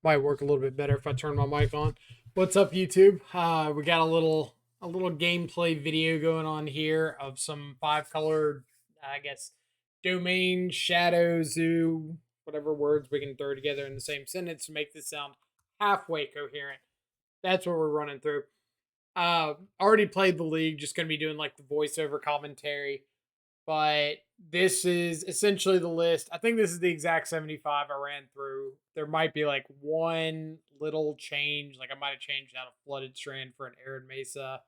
Might work a little bit better if I turn my mic on. What's up, YouTube? We got a little gameplay video going on here of some five colored, I guess, domain, shadow, zoo, whatever words we can throw together in the same sentence to make this sound halfway coherent. That's what we're running through. Already played the league, just gonna be doing like the voiceover commentary. But this is essentially the list. I think this is the exact 75 I ran through. There might be like one little change. Like I might have changed out a flooded strand for an arid mesa.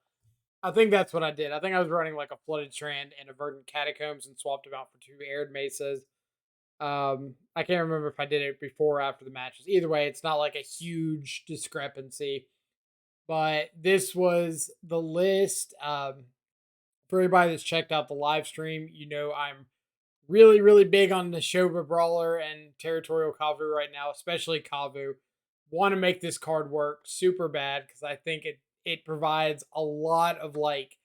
I think that's what I did. I think I was running like a flooded strand and a verdant catacombs and swapped them out for two arid mesas. I can't remember if I did it before or after the matches. Either way, it's not like a huge discrepancy. But this was the list. For everybody that's checked out the live stream, you know I'm really, really big on the Shoba Brawler and Territorial Kavu right now, especially Kavu. Want to make this card work super bad because I think it provides a lot of like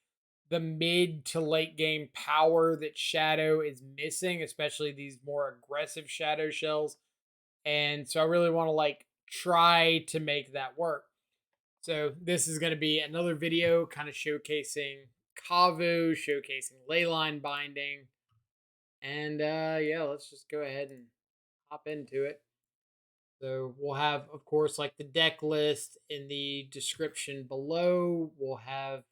the mid to late game power that Shadow is missing, especially these more aggressive Shadow shells. And so I really want to like try to make that work. So this is going to be another video kind of showcasing Kavu, showcasing leyline binding. And yeah, let's just go ahead and hop into it. So we'll have, of course, like the deck list in the description below. We'll have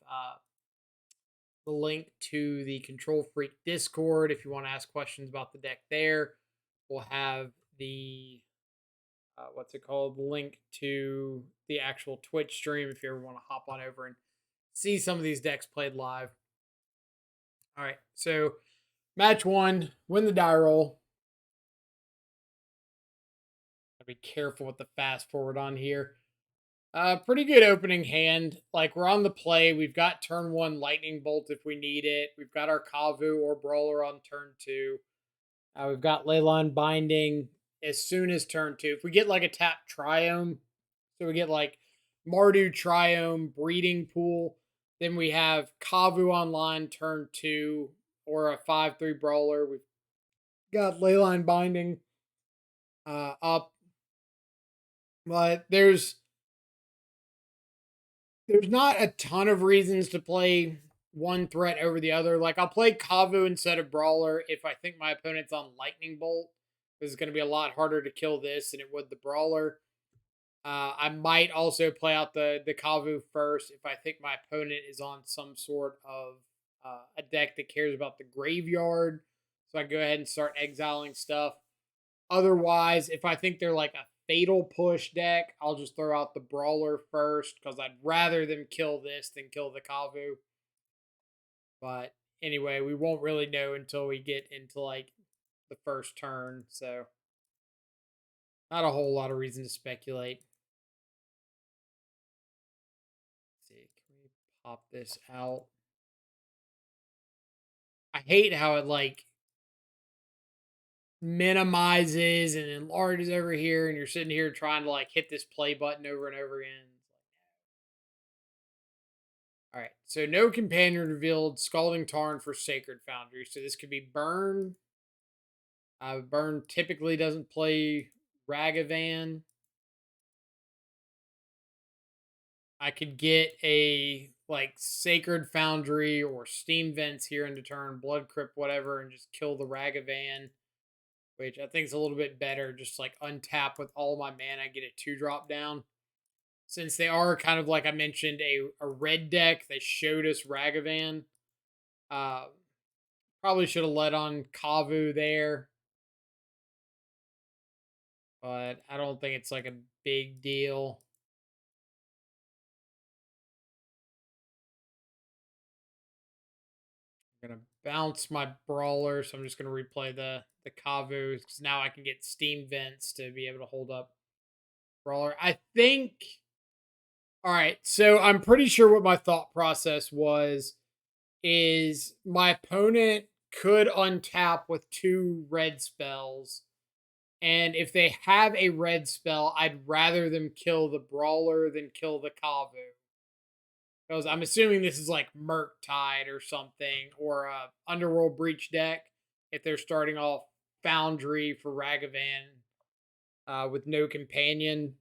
the link to the Control Freak Discord if you want to ask questions about the deck there. We'll have the what's it called? Link to the actual Twitch stream if you ever want to hop on over and see some of these decks played live. All right, so match one, win the die roll. Be careful with the fast forward on here. Pretty good opening hand. Like we're on the play. We've got turn one lightning bolt if we need it. We've got our Kavu or brawler on turn two. We've got leyline binding as soon as turn two. If we get like a tap triome, so we get like Mardu triome breeding pool, then we have Kavu online turn two or a 5/3 brawler. We've got leyline binding up, but there's not a ton of reasons to play one threat over the other. Like I'll play Kavu instead of Brawler if I think my opponent's on Lightning Bolt. It's going to be a lot harder to kill this than it would the Brawler. I might also play out the Kavu first if I think my opponent is on some sort of a deck that cares about the graveyard. So I go ahead and start exiling stuff. Otherwise, if I think they're like a fatal push deck, I'll just throw out the Brawler first because I'd rather them kill this than kill the Kavu. But anyway, we won't really know until we get into like the first turn. So not a whole lot of reason to speculate. Let's see, can we pop this out? I hate how it like minimizes and enlarges over here, and you're sitting here trying to like hit this play button over and over again. All right, so no companion revealed. Scalding Tarn for Sacred Foundry. So this could be Burn. Burn typically doesn't play Ragavan. I could get a like Sacred Foundry or Steam Vents here into turn, Blood Crypt, whatever, and just kill the Ragavan, which I think is a little bit better. Just like untap with all my mana, get a 2-drop down. Since they are kind of like I mentioned, a red deck, they showed us Ragavan. Probably should have let on Kavu there. But I don't think it's like a big deal. I'm gonna bounce my brawler, so I'm just gonna replay the Kavu because now I can get Steam Vents to be able to hold up brawler. I think. All right, so I'm pretty sure what my thought process was is my opponent could untap with 2 red spells. And if they have a red spell, I'd rather them kill the brawler than kill the Kavu. Because I'm assuming this is like Murktide or something, or a Underworld Breach deck. If they're starting off Foundry for Ragavan with no companion,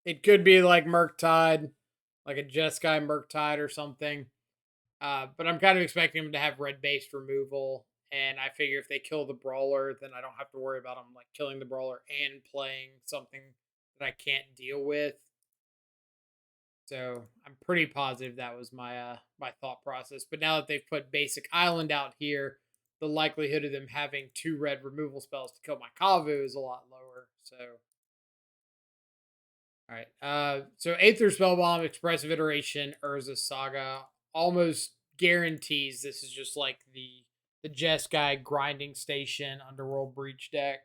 It could be like Murktide, like a Jeskai Murktide or something. But I'm kind of expecting them to have red based removal. And I figure if they kill the brawler, then I don't have to worry about them like killing the brawler and playing something that I can't deal with. So I'm pretty positive that was my thought process. But now that they've put basic island out here, the likelihood of them having 2 red removal spells to kill my Kavu is a lot lower. So all right. So Aether Spellbomb, Expressive Iteration, Urza Saga almost guarantees this is just like the Jeskai grinding station Underworld Breach deck.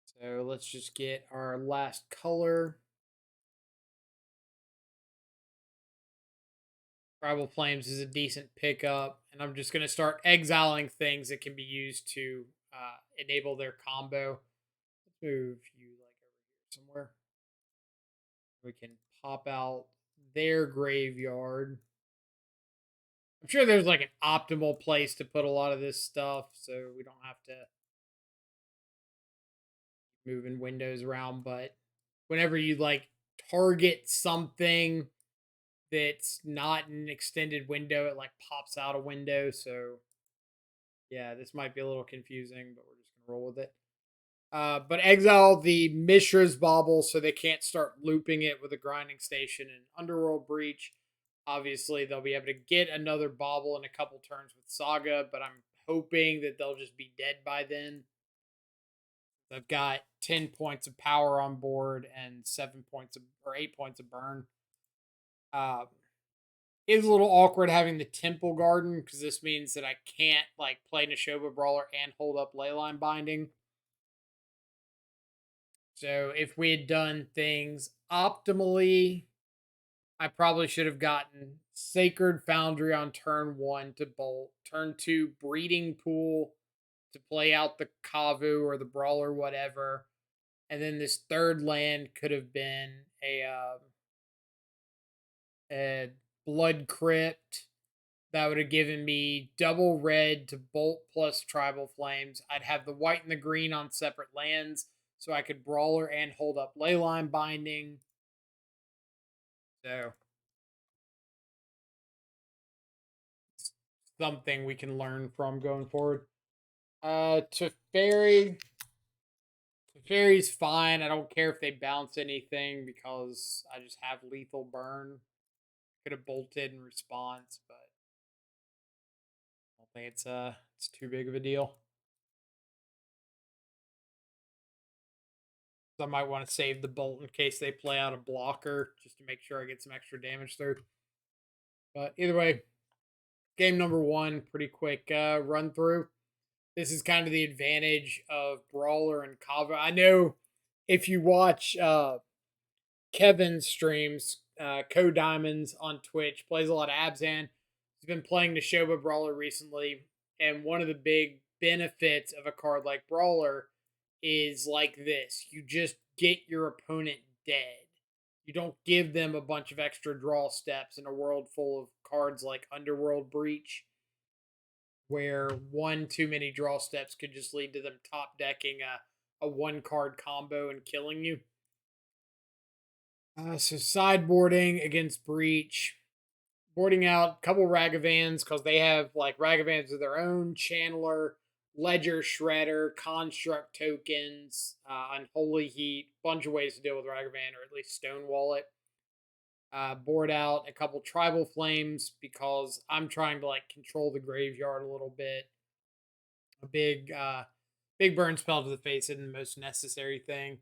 So let's just get our last color. Tribal Flames is a decent pickup, and I'm just gonna start exiling things that can be used to enable their combo. Let's move you like over here somewhere. We can pop out their graveyard. I'm sure there's like an optimal place to put a lot of this stuff so we don't have to moving windows around, but whenever you like target something that's not an extended window, it like pops out a window. So yeah, this might be a little confusing, but we're just gonna roll with it. But exile the Mishra's Bauble so they can't start looping it with a grinding station and Underworld Breach. Obviously, they'll be able to get another Bauble in a couple turns with Saga, but I'm hoping that they'll just be dead by then. I've got 10 points of power on board and 8 points of burn. It is a little awkward having the Temple Garden because this means that I can't like play Neshoba Brawler and hold up Leyline Binding. So if we had done things optimally, I probably should have gotten Sacred Foundry on turn 1 to bolt, turn 2 Breeding Pool to play out the Kavu or the Brawler, whatever. And then this third land could have been a Blood Crypt that would have given me double red to bolt plus Tribal Flames. I'd have the white and the green on separate lands, so I could Brawler and hold up Leyline Binding. So something we can learn from going forward. Teferi's fine. I don't care if they bounce anything because I just have lethal burn. Could have bolted in response, but I don't think it's too big of a deal. So I might want to save the bolt in case they play out a blocker just to make sure I get some extra damage through. But either way, game number 1, pretty quick run through. This is kind of the advantage of Brawler and Kava. I know if you watch Kevin's streams, Co Diamonds on Twitch, plays a lot of Abzan. He's been playing the Shoba Brawler recently, and one of the big benefits of a card like Brawler is like this: you just get your opponent dead. You don't give them a bunch of extra draw steps in a world full of cards like Underworld Breach, where one too many draw steps could just lead to them top decking a 1 card combo and killing you. So sideboarding against Breach, boarding out a couple Ragavans because they have like Ragavans of their own, Channeler, Ledger Shredder, Construct tokens, Unholy Heat, bunch of ways to deal with Ragavan or at least Stonewall it. Board out a couple Tribal Flames because I'm trying to like control the graveyard a little bit. A big burn spell to the face isn't the most necessary thing.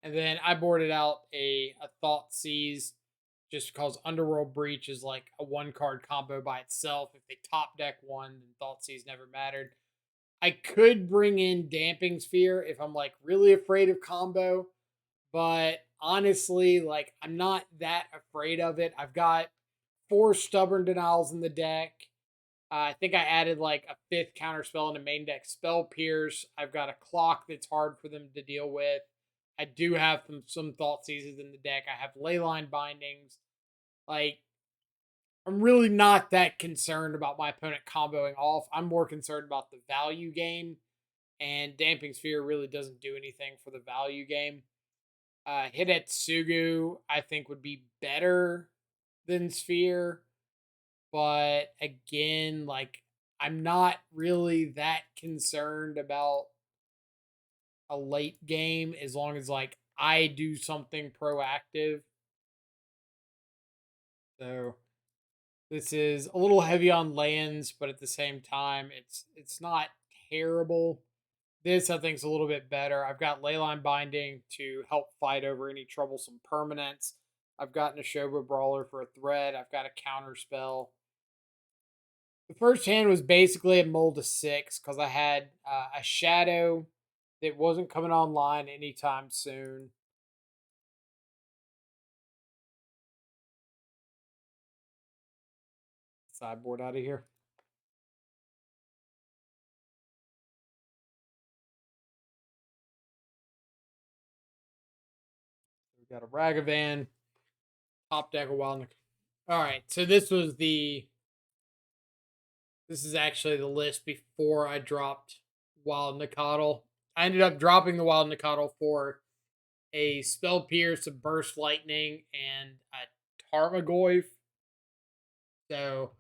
And then I boarded out a Thought Seize just because Underworld Breach is like a 1 card combo by itself. If they top deck one, then Thought Seize never mattered. I could bring in Damping Sphere if I'm like really afraid of combo, but honestly, like I'm not that afraid of it. I've got 4 Stubborn Denials in the deck. I think I added like a 5th counter spell in the main deck, Spell Pierce. I've got a clock that's hard for them to deal with. I do have some Thought Seizes in the deck. I have Leyline Bindings. Like, I'm really not that concerned about my opponent comboing off. I'm more concerned about the value game, and Damping Sphere really doesn't do anything for the value game. Hidetsugu, I think, would be better than Sphere. But again, like, I'm not really that concerned about a late game as long as, like, I do something proactive. So this is a little heavy on lands, but at the same time, it's not terrible. This I think is a little bit better. I've got Leyline Binding to help fight over any troublesome permanents. I've got Neshoba Brawler for a threat. I've got a counter spell. The first hand was basically a mold of 6 because I had a shadow that wasn't coming online anytime soon. Sideboard out of here. We got a Ragavan, top deck of Wild. All right, so this is actually the list before I dropped Wild Nicottle. I ended up dropping the Wild Nicottle for a Spell Pierce, a Burst Lightning, and a Tarmogoyf. So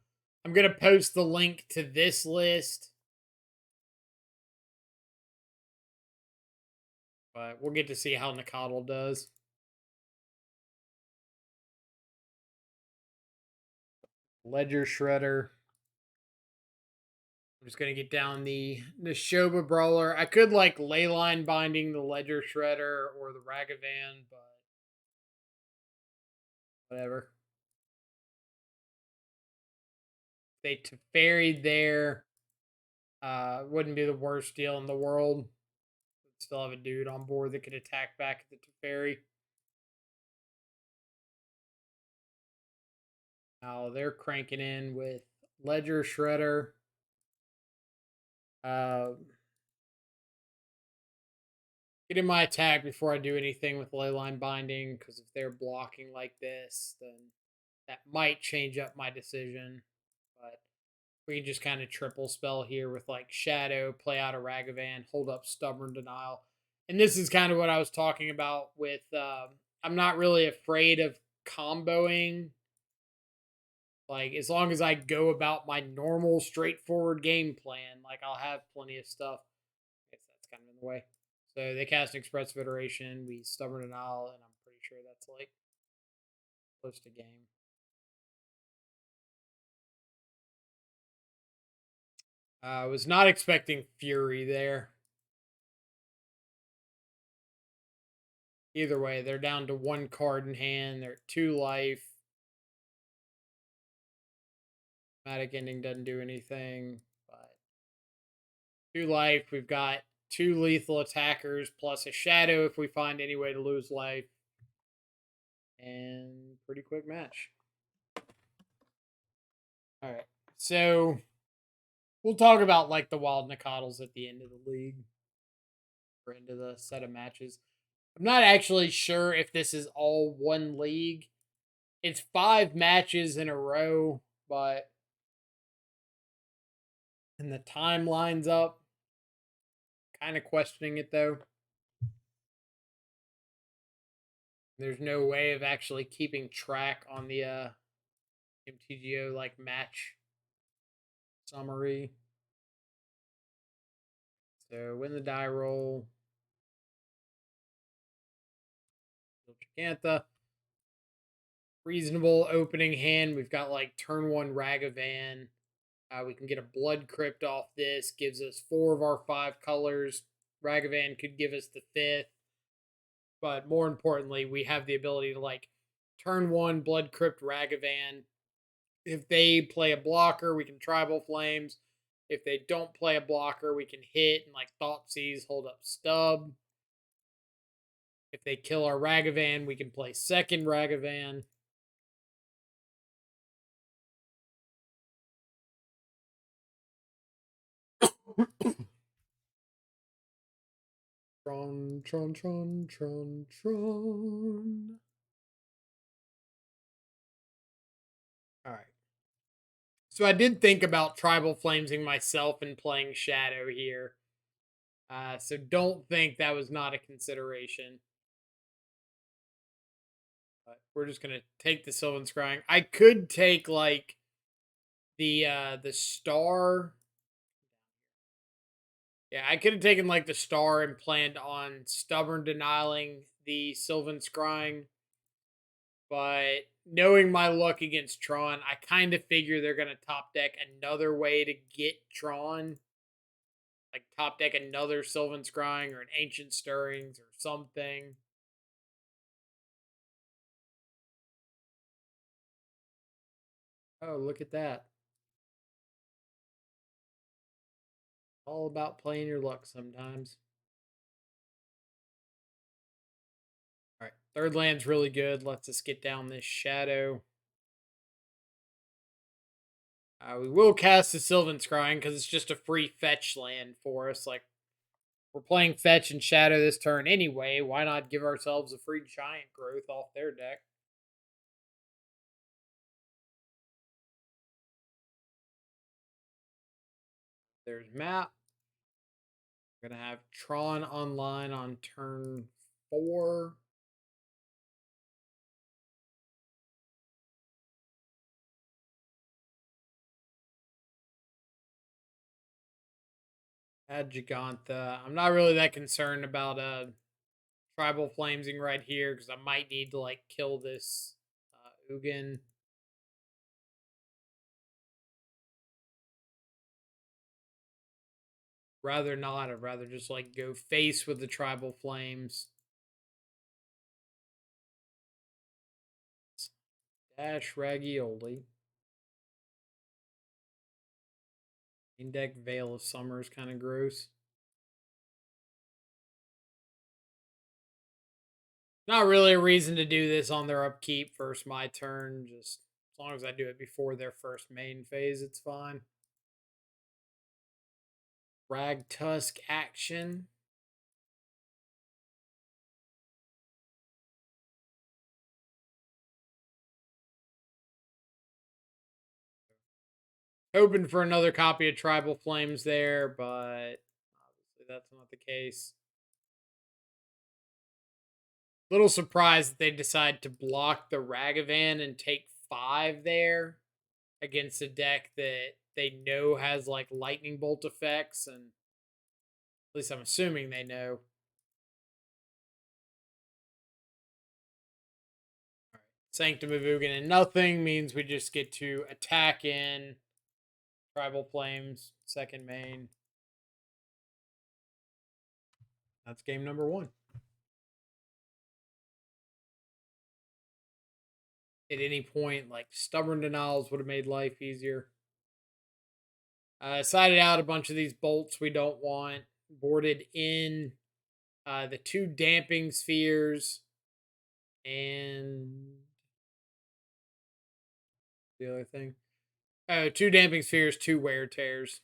I'm going to post the link to this list. But we'll get to see how Nicottle does. Ledger Shredder. I'm just going to get down the Neshoba Brawler. I could like Leyline Binding the Ledger Shredder or the Ragavan, but whatever. They Teferi there. Wouldn't be the worst deal in the world. Still have a dude on board that could attack back at the Teferi. Now they're cranking in with Ledger Shredder. Get in my attack before I do anything with Leyline Binding, because if they're blocking like this, then that might change up my decision. But we can just kind of triple spell here with like Shadow, play out a Ragavan, hold up Stubborn Denial. And this is kind of what I was talking about with I'm not really afraid of comboing. Like, as long as I go about my normal, straightforward game plan, like, I'll have plenty of stuff. I guess that's kind of in the way. So they cast an Express Federation, we Stubborn Denial, and I'm pretty sure that's like close to game. I was not expecting Fury there. Either way, they're down to 1 card in hand. They're at 2 life. Dramatic Ending doesn't do anything, but 2 life. We've got 2 lethal attackers plus a shadow if we find any way to lose life. And pretty quick match. All right. So we'll talk about like the Wild Nicottles at the end of the league or into the set of matches. I'm not actually sure if this is all one league. It's 5 matches in a row, but and the time lines up. Kind of questioning it though. There's no way of actually keeping track on the MTGO like match summary. So win the die roll. Gigantha. Reasonable opening hand. We've got like turn 1 Ragavan. We can get a Blood Crypt off this. Gives us 4 of our 5 colors. Ragavan could give us the 5th. But more importantly, we have the ability to like turn 1 Blood Crypt Ragavan. If they play a blocker, we can Tribal Flames. If they don't play a blocker, we can hit and like Thoughtseize, hold up Stub. If they kill our Ragavan, we can play second Ragavan. Tron, Tron, Tron, Tron, Tron. All right. So I did think about Tribal Flamesing myself and playing Shadow here. So don't think that was not a consideration. we're just gonna take the Sylvan Scrying. I could take like the star. Yeah, I could have taken like the star and planned on stubborn denying the Sylvan Scrying, but knowing my luck against Tron, I kind of figure they're gonna top deck another way to get Tron. Like top deck another Sylvan Scrying or an Ancient Stirrings or something. Oh, look at that. All about playing your luck sometimes. All right, third land's really good. Let's us get down this shadow. We will cast the Sylvan Scrying because it's just a free fetch land for us. Like, we're playing fetch and shadow this turn anyway. Why not give ourselves a free giant growth off their deck? There's map. We're going to have Tron online on turn 4. Add Gigantha. I'm not really that concerned about Tribal Flamesing right here because I might need to like kill this Ugin. Rather not. I'd rather just like go face with the Tribal Flames. Dash Ragioli. In deck Veil of Summer is kind of gross. Not really a reason to do this on their upkeep versus my turn. Just as long as I do it before their first main phase, it's fine. Rag Tusk action. Hoping for another copy of Tribal Flames there, but obviously that's not the case. Little surprised that they decide to block the Ragavan and take 5 there against a deck that they know has like lightning bolt effects, and at least I'm assuming they know. All right. Sanctum of Ugin and nothing means we just get to attack in Tribal Flames, second main. That's game number 1. At any point, like stubborn denials would have made life easier. Sided out a bunch of these bolts we don't want. Boarded in the 2 damping spheres and the other thing. 2 damping spheres, 2 wear tears.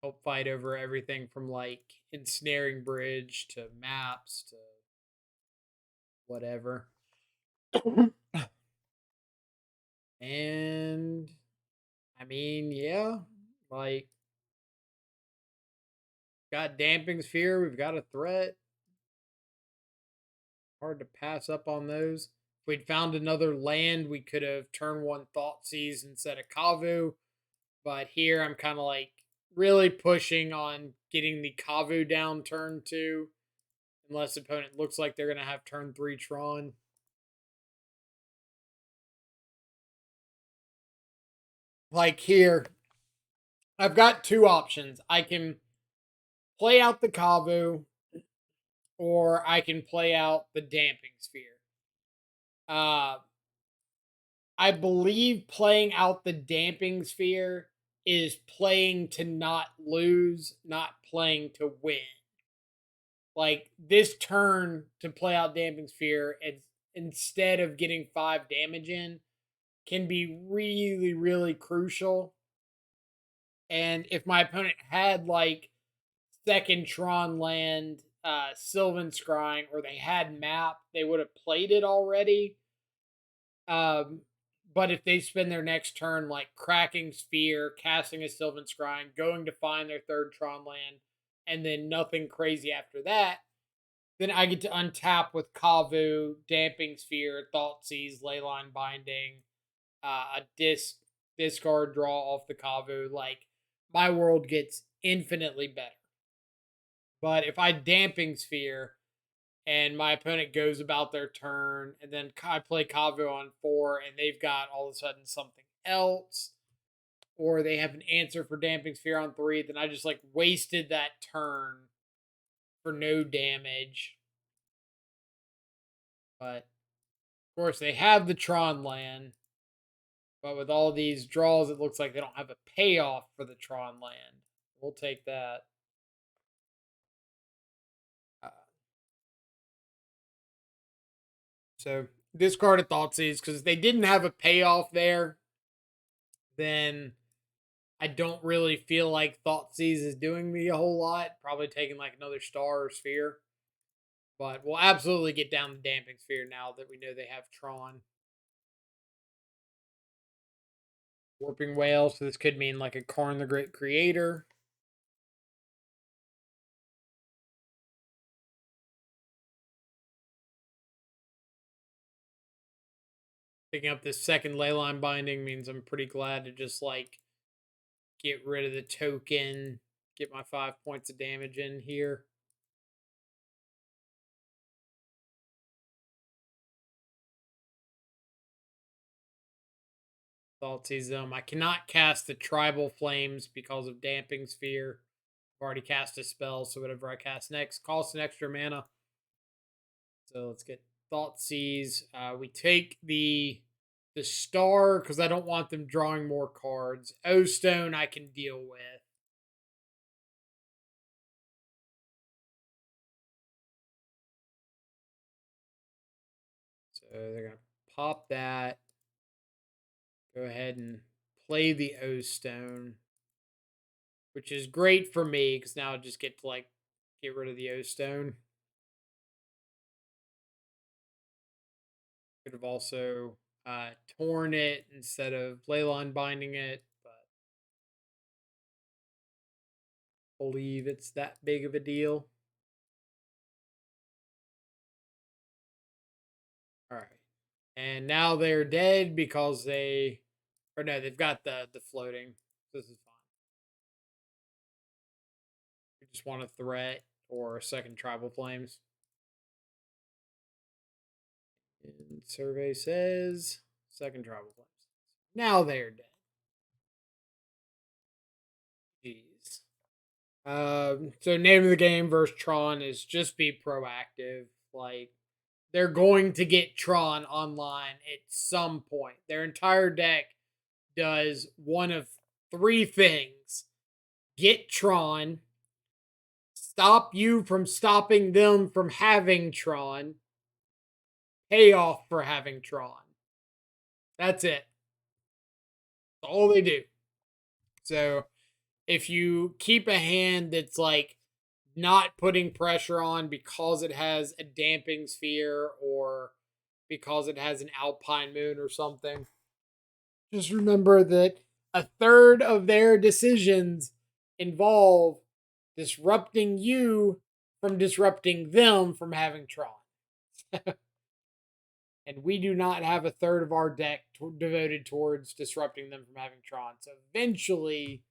Help fight over everything from like ensnaring bridge to maps to whatever. And I mean, yeah, like got damping sphere, we've got a threat. Hard to pass up on those. If we'd found another land, we could have turn 1 Thoughtseize instead of Kavu. But here I'm kind of like really pushing on getting the Kavu down turn 2. Unless the opponent looks like they're going to have turn 3 Tron. Like here, I've got 2 options. I can play out the Kavu, or I can play out the Damping Sphere. I believe playing out the Damping Sphere is playing to not lose, not playing to win. Like this turn to play out Damping Sphere, it's instead of getting 5 damage in, can be really, really crucial. And if my opponent had like second Tron land, Sylvan Scrying, or they had map, they would have played it already. But if they spend their next turn like cracking Sphere, casting a Sylvan Scrying, going to find their third Tron land, and then nothing crazy after that, Then I get to untap with Kavu, Damping Sphere, Thoughtseize, Leyline Binding, a discard draw off the Kavu. Like, my world gets infinitely better. But if I Damping Sphere and my opponent goes about their turn, and then I play Kavu on 4, and they've got all of a sudden something else, or they have an answer for Damping Sphere on 3, then I just like wasted that turn for no damage. But of course, they have the Tron land, but with all these draws, it looks like they don't have a payoff for the Tron land. We'll take that. Uh, so discarded Thoughtseize because they didn't have a payoff there. Then I don't really feel like Thoughtseize is doing me a whole lot. Probably taking like another star or sphere. But we'll absolutely get down the Damping Sphere now that we know they have Tron. Warping Whale, so this could mean like a Karn the Great Creator. Picking up this second Leyline Binding means I'm pretty glad to just like get rid of the token, get my 5 points of damage in here. Thoughtseize them. I cannot cast the Tribal Flames because of Damping Sphere. I've already cast a spell, so whatever I cast next costs an extra mana. So let's get Thoughtseize. We take the star because I don't want them drawing more cards. O Stone I can deal with. So they're gonna pop that. Go ahead and play the O Stone, which is great for me because now I just get to like get rid of the O Stone. Could have also torn it instead of Leyline binding it, but I believe it's that big of a deal. All right, and now they're dead because they've got the floating. This is fine. We just want a threat or a second Tribal Flames. And survey says second Tribal Flames. Now they're dead. Jeez. So name of the game versus Tron is just be proactive. Like, they're going to get Tron online at some point. Their entire deck does one of 3 things: get Tron, stop you from stopping them from having Tron, pay off for having Tron. That's it. That's all they do. So if you keep a hand that's like not putting pressure on because it has a Damping Sphere or because it has an Alpine Moon or something, just remember that a third of their decisions involve disrupting you from disrupting them from having Tron. And we do not have a third of our deck devoted towards disrupting them from having Tron. So eventually,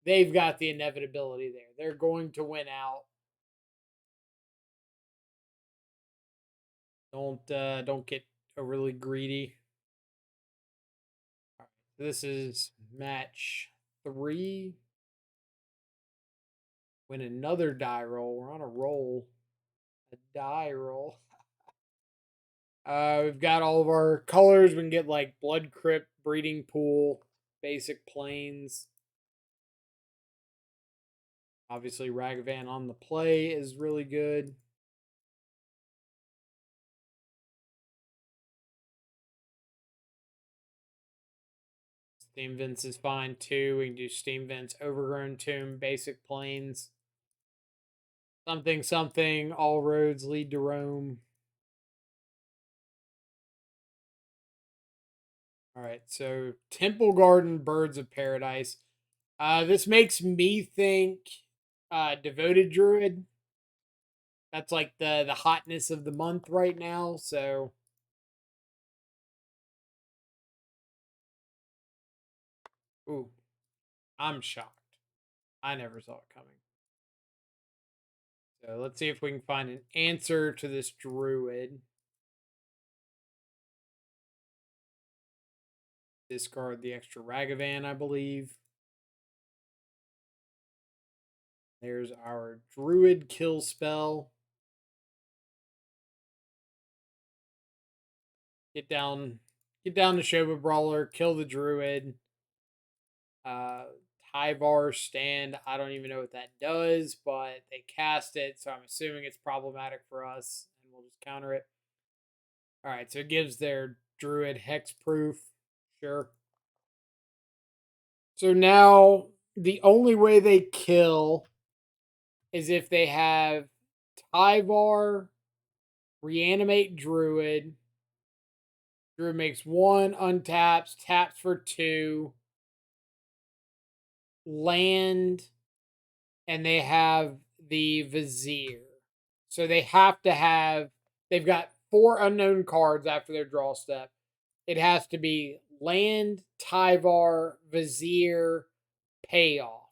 they've got the inevitability there. They're going to win out. Don't get overly greedy. All right, so this is match 3. Win another die roll. We're on a roll. A die roll. We've got all of our colors. We can get like Blood Crypt, Breeding Pool, Basic Plains. Obviously, Ragavan on the play is really good. Steam Vents is fine too. We can do Steam Vents, Overgrown Tomb, Basic Plains. Something, something, all roads lead to Rome. All right, so Temple Garden, Birds of Paradise. This makes me think Devoted Druid. That's like the hotness of the month right now. So, ooh, I'm shocked. I never saw it coming. So let's see if we can find an answer to this Druid. Discard the extra Ragavan, I believe. There's our Druid kill spell. Get down to Shoba Brawler, kill the Druid. Uh Tyvar stand. I don't even know what that does, but they cast it, so I'm assuming it's problematic for us, and we'll just counter it. Alright, so it gives their Druid hexproof. Sure. So now the only way they kill is if they have Tyvar reanimate Druid. Druid makes one, untaps, taps for two, land, and they have the Vizier. So they have to have, they've got 4 unknown cards after their draw step. It has to be land, Tyvar, Vizier, payoff.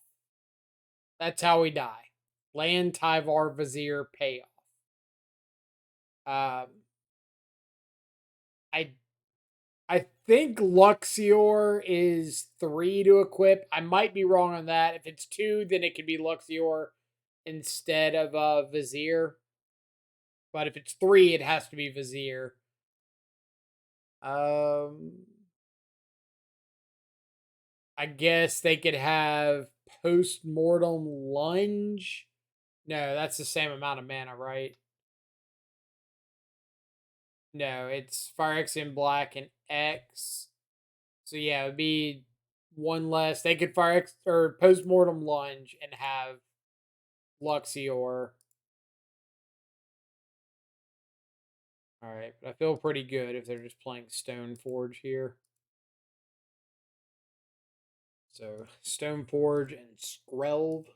That's how we die. Land, Tyvar, Vizier, payoff. Um, I I think Luxior is 3 to equip. I might be wrong on that. If it's 2, then it could be Luxior instead of Vizier. But if it's 3, it has to be Vizier. I guess they could have post-mortem lunge. No, that's the same amount of mana, right? No, it's Fire X in black and X. So yeah, it would be one less. They could Fire X or post-mortem lunge and have Luxior. Alright, but I feel pretty good if they're just playing Stoneforge here. So Stoneforge and Skrelv.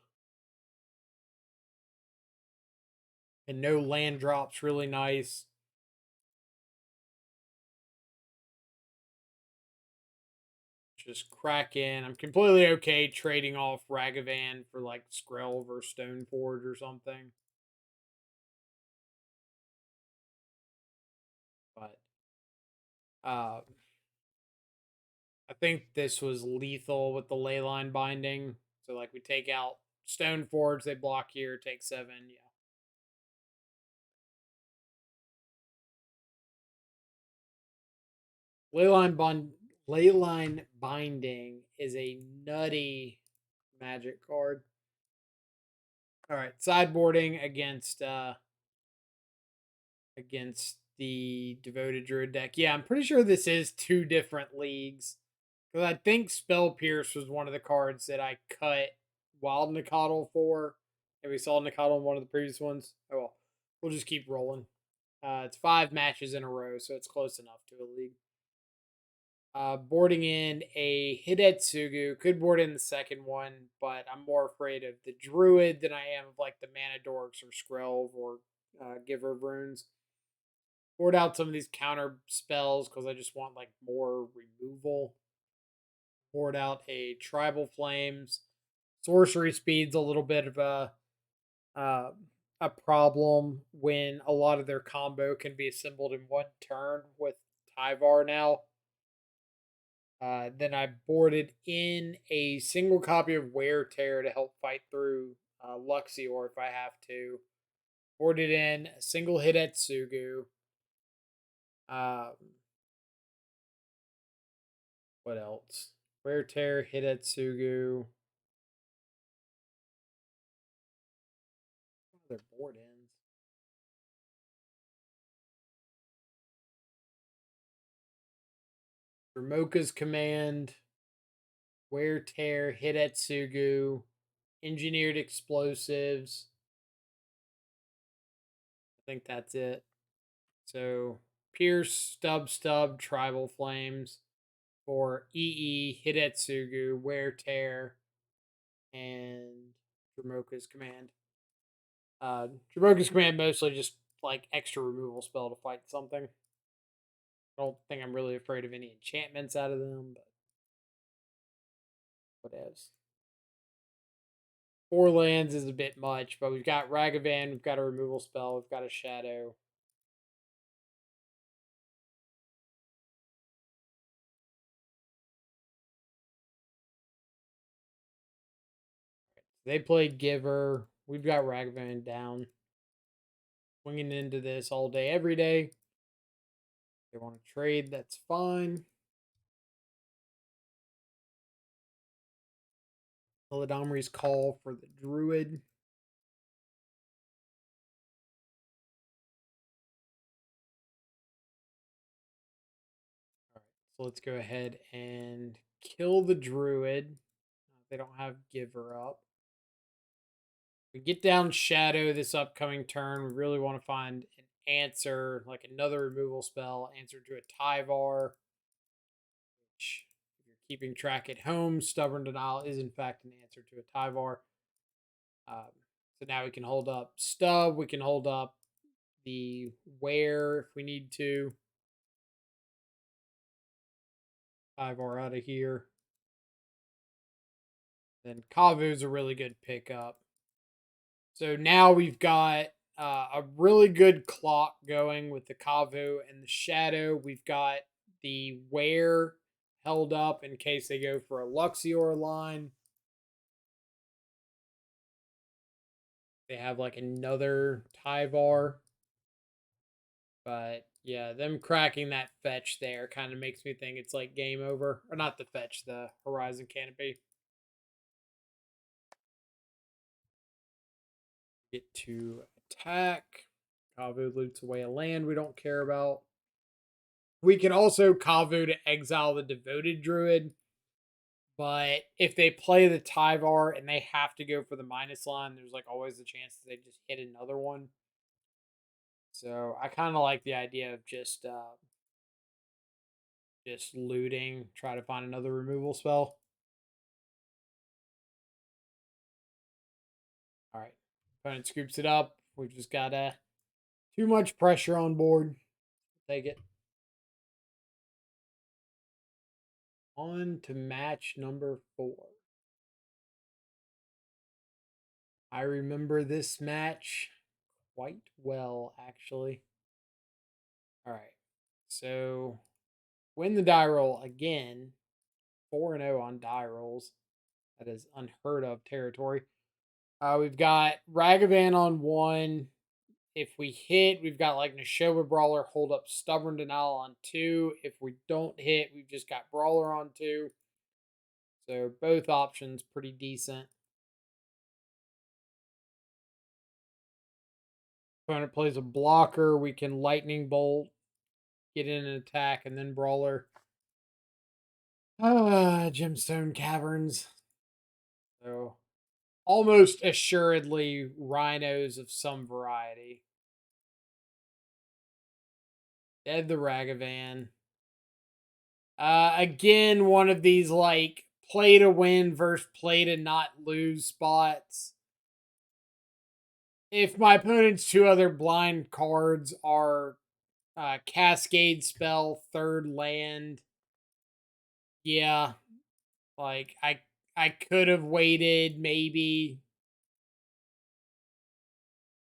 And no land drops, really nice. Just crack in. I'm completely okay trading off Ragavan for like Skrelv or Stoneforge or something. But I think this was lethal with the Leyline binding. So like we take out Stoneforge, they block here, take 7, yeah. Leyline binding is a nutty magic card. All right, sideboarding against the Devoted Druid deck. Yeah, I'm pretty sure this is 2 different leagues. Because I think Spell Pierce was one of the cards that I cut Wild Nicodle for. And we saw Nicodle in one of the previous ones. Oh well. We'll just keep rolling. It's 5 matches in a row, so it's close enough to a league. Boarding in a Hidetsugu. Could board in the second one, but I'm more afraid of the Druid than I am of like the Mana Dorks or Skrelv or Giver of Runes. Board out some of these counter spells because I just want like more removal. Board out a Tribal Flames. Sorcery speed's a little bit of uh, a problem when a lot of their combo can be assembled in one turn with Tyvar now. Then I boarded in a single copy of Wear Tear to help fight through Luxior if I have to. Boarded in a single hit at Sugu. What else? Wear Tear, hit at Sugu. Other board ends. Ramoka's Command. Wear Tear, hit at Sugu. Engineered Explosives. I think that's it. So Pierce, Stub, Tribal Flames for EE, Hidetsugu, Wear Tear, and Dramoka's Command. Jaboka's Command mostly just like extra removal spell to fight something. I don't think I'm really afraid of any enchantments out of them, but whatevs. 4 lands is a bit much, but we've got Ragavan, we've got a removal spell, we've got a shadow. They played Giver. We've got Ragavan down. Swinging into this all day, every day. They want to trade, that's fine. Elidomri's call for the Druid. All right, so let's go ahead and kill the Druid. They don't have Giver up. We get down Shadow this upcoming turn. We really want to find an answer, like another removal spell, answer to a Tyvar. Which, if you're keeping track at home, Stubborn Denial is in fact an answer to a Tyvar. So now we can hold up Stub. We can hold up the Wear if we need to. Tyvar out of here. Then Kavu's a really good pickup. So now we've got a really good clock going with the Kavu and the Shadow. We've got the Wear held up in case they go for a Luxior line. They have like another Tyvar. But yeah, them cracking that fetch there kind of makes me think it's like game over. Or not the fetch, the Horizon Canopy. Get to attack. Kavu loots away a land we don't care about. We can also Kavu to exile the Devoted Druid. But if they play the Tyvar and they have to go for the minus line, there's like always the chance that they just hit another one. So I kind of like the idea of just looting, try to find another removal spell. All right, opponent scoops it up. We've just got too much pressure on board. Take it. On to match number 4. I remember this match quite well, actually. All right, so win the die roll again. 4-0 on die rolls. That is unheard of territory. We've got Ragavan on 1. If we hit, we've got like Neshoba Brawler hold up Stubborn Denial on 2. If we don't hit, we've just got Brawler on 2. So both options pretty decent. Opponent plays a blocker, we can Lightning Bolt, get in an attack, and then Brawler. Gemstone Caverns. So almost assuredly Rhinos of some variety. Dead the Ragavan. Again, one of these like play to win versus play to not lose spots. If my opponent's 2 other blind cards are Cascade Spell, 3rd land, yeah, like I could have waited maybe,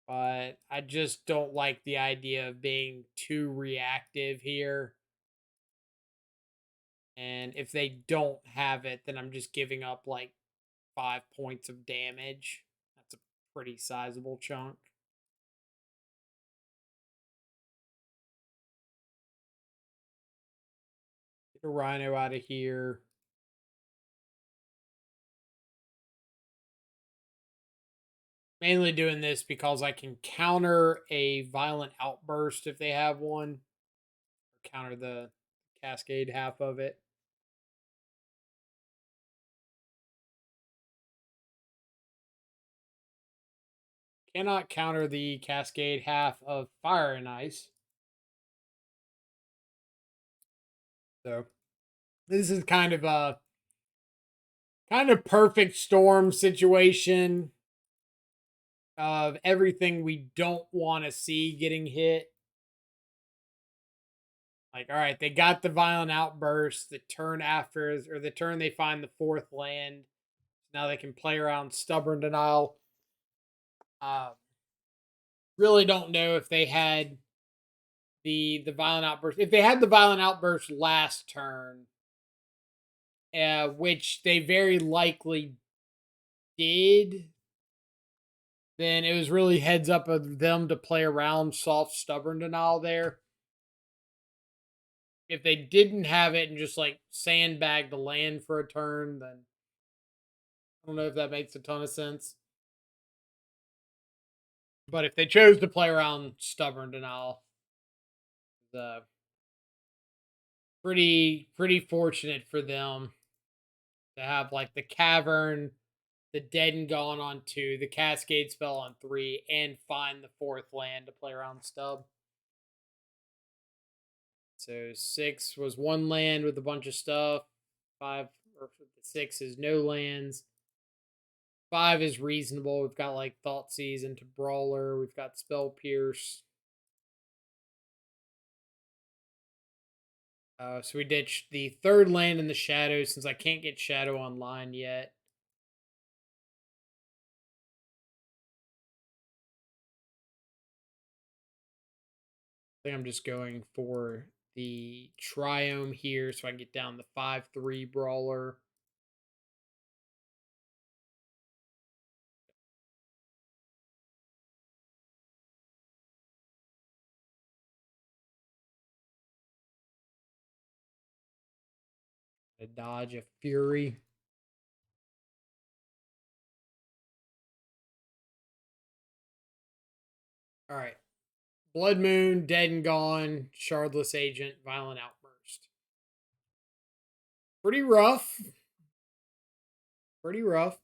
but I just don't like the idea of being too reactive here. And if they don't have it, then I'm just giving up like 5 points of damage. That's a pretty sizable chunk. Get a Rhino out of here. Mainly doing this because I can counter a Violent Outburst if they have one. Or counter the Cascade half of it. Cannot counter the Cascade half of Fire and Ice. So this is kind of a perfect storm situation. of everything we don't want to see getting hit. Like, all right, they got the violent outburst. The turn after, or the turn they find the fourth land. Now they can play around stubborn denial. Uh, really don't know if they had the violent outburst. If they had the violent outburst last turn, which they very likely did, then it was really heads up of them to play around soft stubborn denial there. If they didn't have it and just like sandbag the land for a turn, then I don't know if that makes a ton of sense. But if they chose to play around stubborn denial, the pretty fortunate for them to have like the cavern, the dead and gone on 2, the cascade spell on 3, and find the fourth land to play around stub. So 6 was 1 land with a bunch of stuff. 5 or 6 is no lands. 5 is reasonable. We've got like Thoughtseize into Brawler. We've got Spell Pierce. So we ditched the 3rd land in the Shadow since I can't get Shadow online yet. I think I'm just going for the Triome here so I can get down the 5/3 Brawler. A dodge a Fury. All right. Blood Moon, Dead and Gone, Shardless Agent, Violent Outburst. Pretty rough. Pretty rough.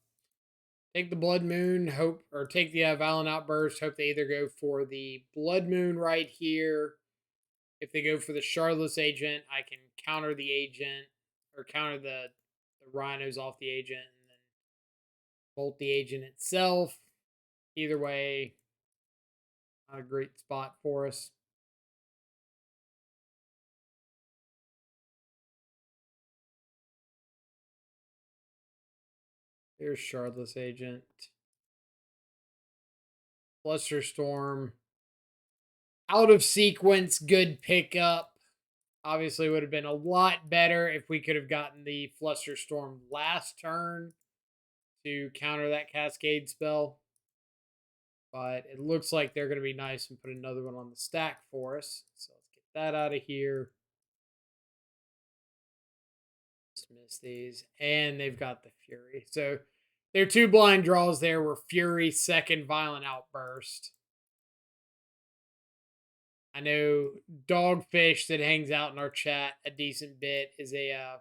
Take the Blood Moon, hope, or take the Violent Outburst. Hope they either go for the Blood Moon right here. If they go for the Shardless Agent, I can counter the agent, or counter the Rhinos off the agent, and then bolt the agent itself. Either way, not a great spot for us. There's Shardless Agent. Flusterstorm. Out of sequence, good pickup. Obviously, would have been a lot better if we could have gotten the Flusterstorm last turn to counter that Cascade spell. But it looks like they're going to be nice and put another one on the stack for us. So let's get that out of here. Dismiss these. And they've got the Fury. So their 2 blind draws there were Fury, 2nd Violent Outburst. I know Dogfish that hangs out in our chat a decent bit is a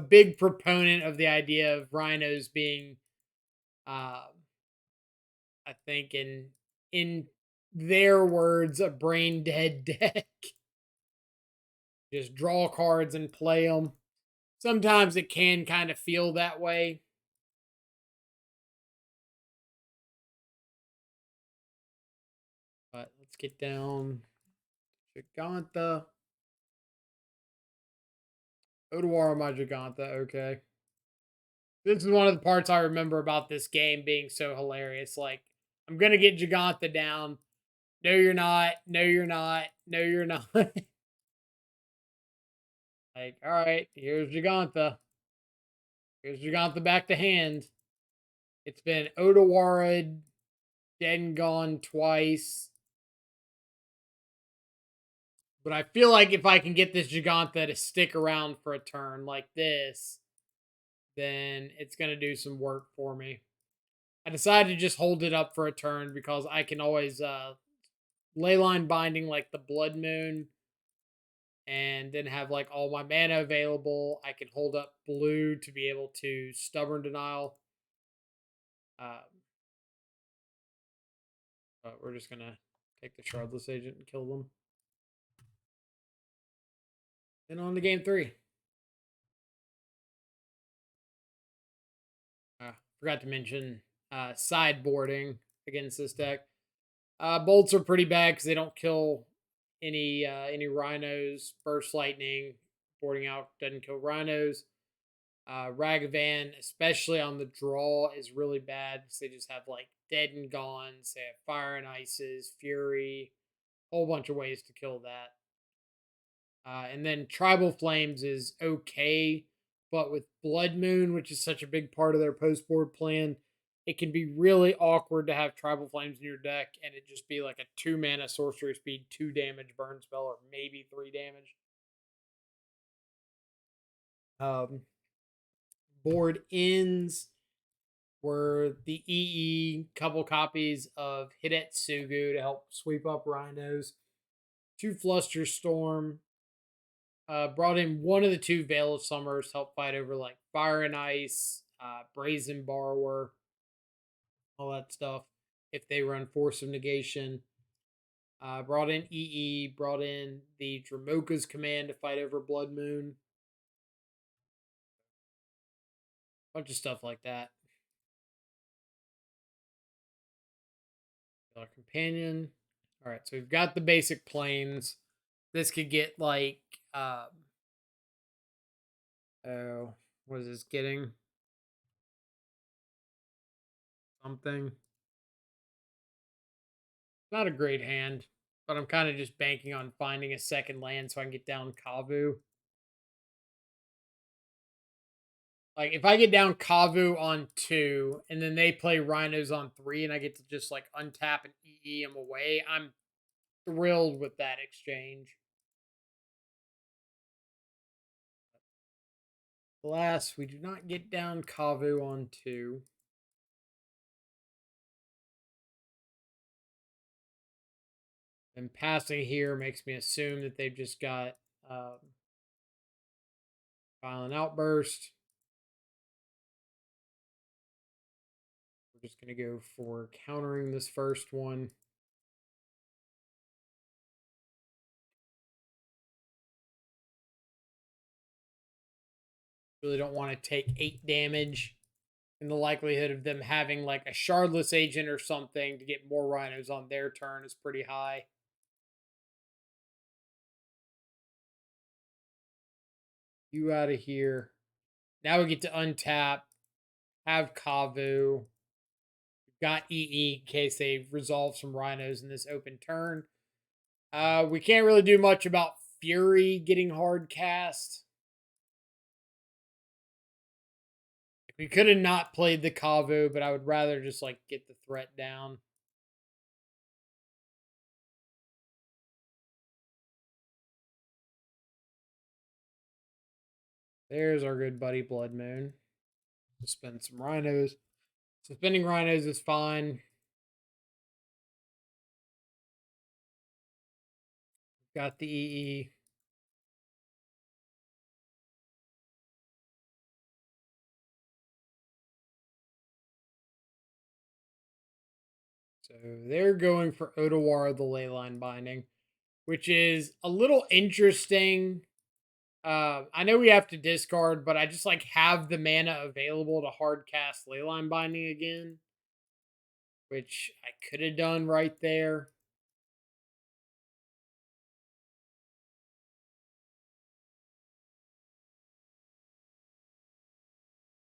big proponent of the idea of Rhinos being, I think in their words, a brain dead deck. Just draw cards and play them. Sometimes it can kind of feel that way. But let's get down. Giganta. Odawara my Giganta, okay. This is one of the parts I remember about this game being so hilarious. Like, I'm going to get Giganta down. No, you're not. No, you're not. No, you're not. Like, all right, here's Giganta. Here's Giganta back to hand. It's been Odawara, dead and gone twice. But I feel like if I can get this Giganta to stick around for a turn like this, then it's going to do some work for me. I decided to just hold it up for a turn because I can always leyline binding like the Blood Moon and then have like all my mana available. I can hold up blue to be able to stubborn denial. But we're just gonna take the Shardless Agent and kill them. And on to game 3. Forgot to mention sideboarding. against this deck. Bolts are pretty bad because they don't kill any rhinos. Burst lightning, boarding out doesn't kill rhinos. Ragavan, especially on the draw, is really bad because they just have like dead and gones. They have fire and ices, fury, whole bunch of ways to kill that. And then Tribal Flames is okay, but with Blood Moon, which is such a big part of their post board plan, it can be really awkward to have Tribal Flames in your deck and it just be like a 2 mana sorcery speed, 2 damage burn spell, or maybe 3 damage. Board ends were the EE, couple copies of Hidetsugu to help sweep up rhinos, 2 Fluster Storm, brought in one of the 2 Veil of Summers to help fight over like Fire and Ice, Brazen Borrower, all that stuff. If they run Force of Negation, brought in EE, brought in the Dramoka's Command to fight over Blood Moon, bunch of stuff like that. Our companion. All right, so we've got the basic planes. This could get like, oh, what is this getting? Something. Not a great hand, but I'm kind of just banking on finding a second land so I can get down Kavu. Like, if I get down Kavu on 2, and then they play Rhinos on 3, and I get to just, like, untap and EE them away, I'm thrilled with that exchange. Alas, we do not get down Kavu on 2. And passing here makes me assume that they've just got Violent Outburst. We're just going to go for countering this first one. Really don't want to take 8 damage. And the likelihood of them having like a Shardless Agent or something to get more Rhinos on their turn is pretty high. You out of here. Now we get to untap, have Kavu. We've got EE in case they resolve some Rhinos in this open turn. We can't really do much about Fury getting hard cast. We could have not played the Kavu, but I would rather just like get the threat down. There's our good buddy Blood Moon. Suspend some Rhinos. Suspending Rhinos is fine. Got the EE. So they're going for Otawara the Leyline Binding, which is a little interesting. I know we have to discard, but I just like have the mana available to hard cast Leyline Binding again, which I could have done right there.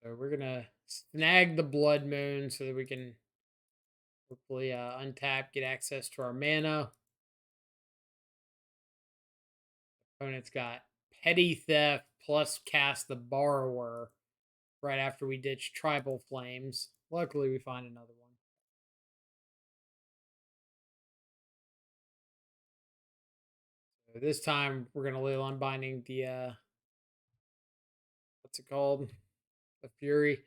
So we're gonna snag the Blood Moon so that we can hopefully untap, get access to our mana. Opponent's got Petty Theft plus cast the Borrower right after we ditch Tribal Flames. Luckily, we find another one. So this time, we're going to Leyline Binding the, what's it called? The Fury.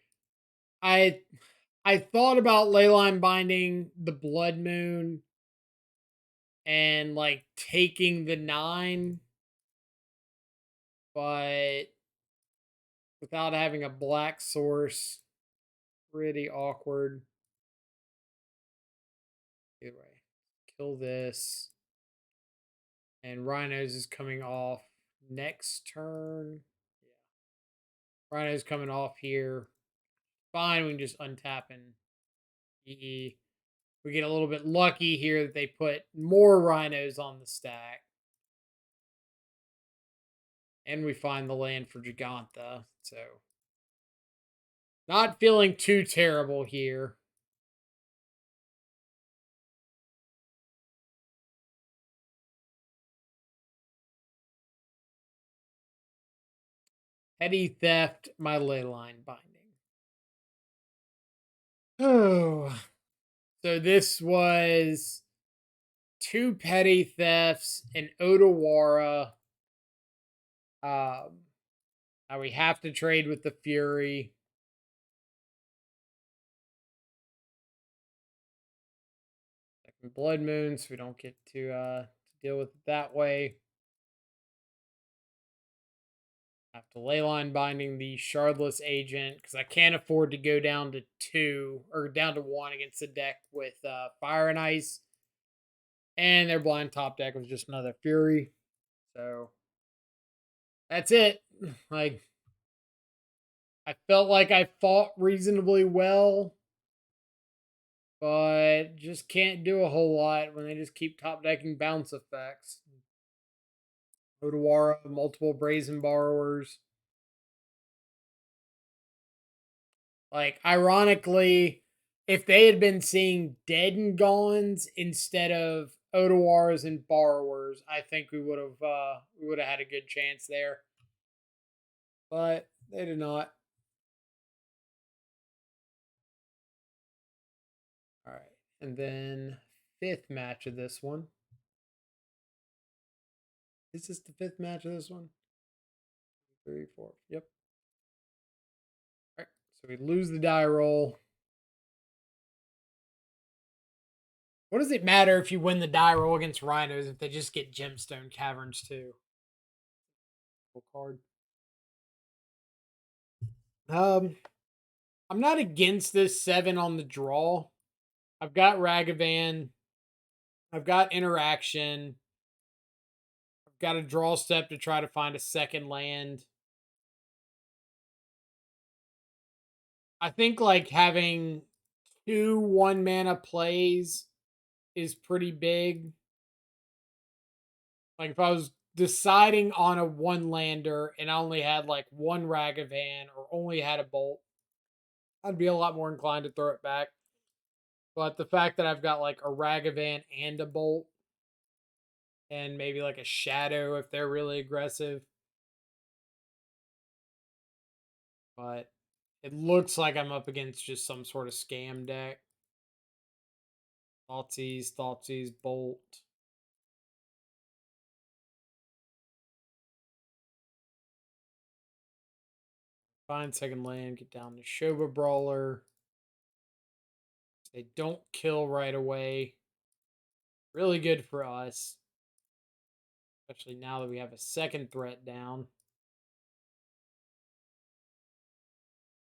I thought about Leyline Binding the Blood Moon and like taking the 9, but without having a black source, pretty awkward. Either way, kill this. And Rhinos is coming off next turn. Yeah. Rhinos coming off here. Fine, we can just untap and EE. We get a little bit lucky here that they put more rhinos on the stack. And we find the land for Giganta. So, not feeling too terrible here. Petty theft, my leyline binding. Oh. So this was 2 petty thefts, an Odawara. Now we have to trade with the Fury. Second Blood Moon, so we don't get to deal with it that way. Have to leyline binding the Shardless Agent because I can't afford to go down to 2 or down to 1 against the deck with Fire and Ice. And their blind top deck was just another Fury. So that's it. Like, I felt like I fought reasonably well, but just can't do a whole lot when they just keep top decking bounce effects. Odawara, multiple Brazen Borrowers. Like, ironically, if they had been seeing Dead and Gones instead of Odawaras and Borrowers, I think we would have had a good chance there. But they did not. All right. And then 5th match of this one. Is this the 5th match of this one? 3, 4. Yep. All right. So we lose the die roll. What does it matter if you win the die roll against Rhinos if they just get Gemstone Caverns too? Card. I'm not against this 7 on the draw. I've got Ragavan. I've got Interaction. I've got a draw step to try to find a second land. I think like having 2 1-mana plays is pretty big. Like if I was deciding on a 1-lander and I only had like 1 Ragavan or only had a Bolt, I'd be a lot more inclined to throw it back. But the fact that I've got like a Ragavan and a Bolt and maybe like a Shadow if they're really aggressive. But it looks like I'm up against just some sort of scam deck. Thoughtseize, Bolt. Find second land, get down to Shoba Brawler. They don't kill right away. Really good for us. Especially now that we have a second threat down.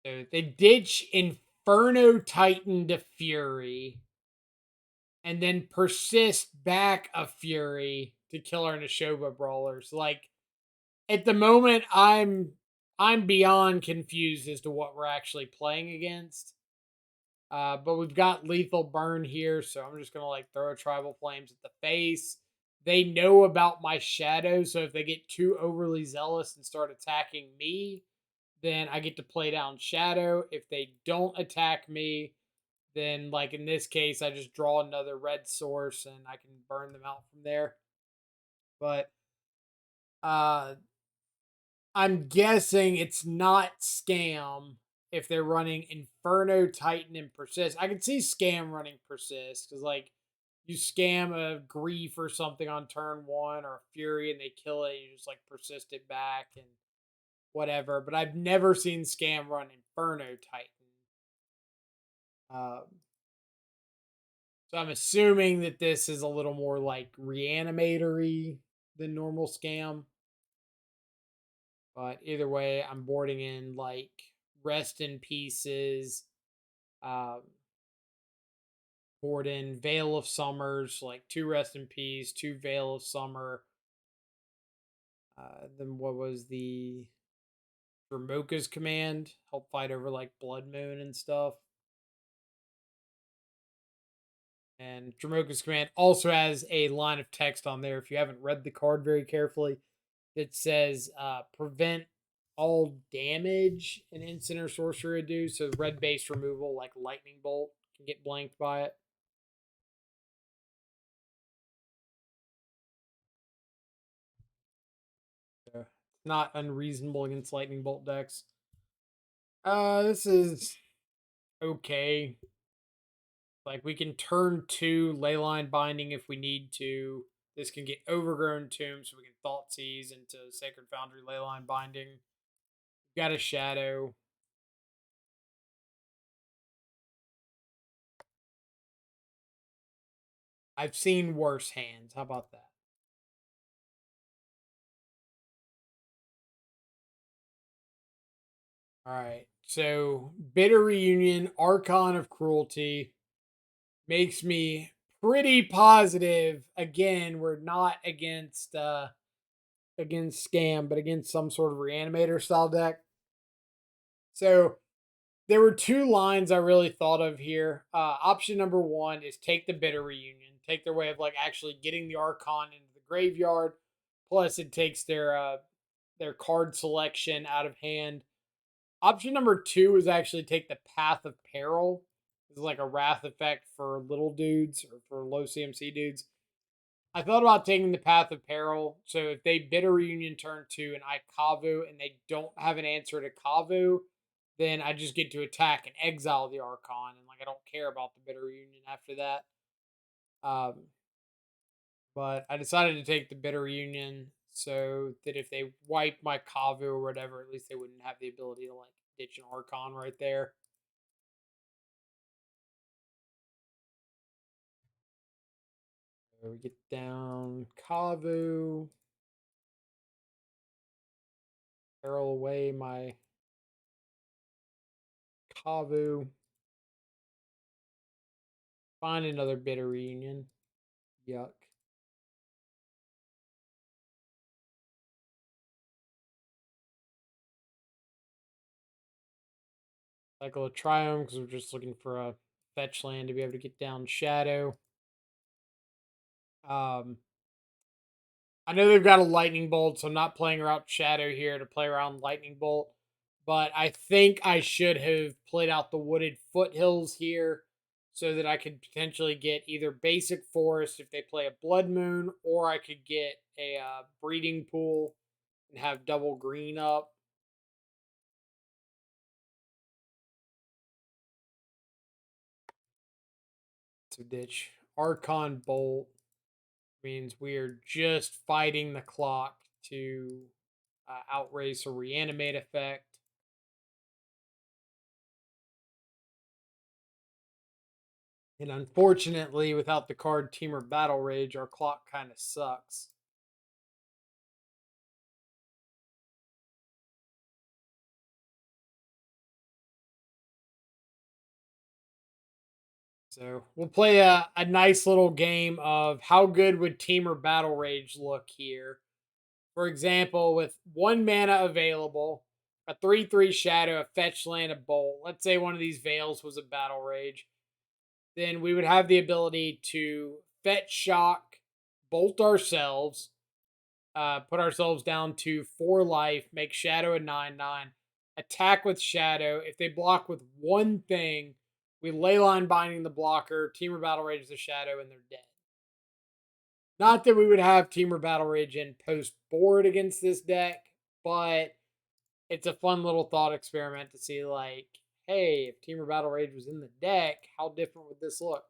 So they ditch Inferno Titan to Fury. And then persist back a Fury to kill our Neshoba Brawlers. Like, at the moment, I'm beyond confused as to what we're actually playing against. But we've got Lethal Burn here, so I'm just gonna like throw a Tribal Flames at the face. They know about my Shadow, so if they get too overly zealous and start attacking me, then I get to play down Shadow. If they don't attack me, then like in this case, I just draw another red source and I can burn them out from there. But uh I'm guessing it's not scam if they're running Inferno, Titan, and Persist. I can see scam running Persist because like you scam a Grief or something on turn 1 or a Fury and they kill it, you just like persist it back and whatever. But I've never seen scam run Inferno Titan. Um, so I'm assuming that this is a little more like Reanimator-y than normal scam. But either way, I'm boarding in like Rest in Pieces, um, board in Veil of Summers, like 2 Rest in Peace, 2 Veil of Summer. Then what was the Dramoka's command? Help fight over like Blood Moon and stuff. And Dramoka's Command also has a line of text on there. If you haven't read the card very carefully, it says prevent all damage an instant or sorcerer do. So red base removal, like Lightning Bolt, can get blanked by it. So it's not unreasonable against Lightning Bolt decks. This is okay. Like we can turn 2 Leyline Binding if we need to. This can get Overgrown Tomb, so we can Thought Seize into Sacred Foundry Leyline Binding. We've got a Shadow. I've seen worse hands. How about that? All right. So Bitter Reunion, Archon of Cruelty makes me pretty positive. Again, we're not against Scam, but against some sort of Reanimator style deck. So there were 2 lines I really thought of here. Option number 1 is take the Bitter Reunion, take their way of like actually getting the Archon into the graveyard. Plus, it takes their card selection out of hand. Option number 2 is actually take the Path of Peril. It's like a wrath effect for little dudes or for low CMC dudes. I thought about taking the Path of Peril. So if they Bitter Reunion turn 2 and I Kavu and they don't have an answer to Kavu, then I just get to attack and exile the Archon, and like I don't care about the Bitter Reunion after that. But I decided to take the Bitter Reunion so that if they wipe my Kavu or whatever, at least they wouldn't have the ability to like ditch an Archon right there. So we get down Kavu, barrel away my Kavu, find another Bitter Reunion. Yuck. Cycle of Triumph because we're just looking for a fetch land to be able to get down Shadow. I know they've got a Lightning Bolt, so I'm not playing around Shadow here to play around Lightning Bolt. But I think I should have played out the Wooded Foothills here so that I could potentially get either Basic Forest if they play a Blood Moon, or I could get a Breeding Pool and have double green up. So ditch Archon Bolt means we're just fighting the clock to outrace a reanimate effect. And unfortunately, without the card Teamer Battle Rage, our clock kind of sucks. So we'll play a nice little game of how good would Teamer Battle Rage look here. For example, with 1 mana available, a 3/3 Shadow, a fetch land, a Bolt. Let's say one of these Veils was a Battle Rage. Then we would have the ability to fetch shock, bolt ourselves, put ourselves down to 4 life, make Shadow a 9/9, attack with Shadow. If they block with one thing, we Leyline Binding the blocker, Teamer Battle Rage the Shadow, and they're dead. Not that we would have Teamer Battle Rage in post board against this deck, but it's a fun little thought experiment to see, like, hey, if Teamer Battle Rage was in the deck, how different would this look?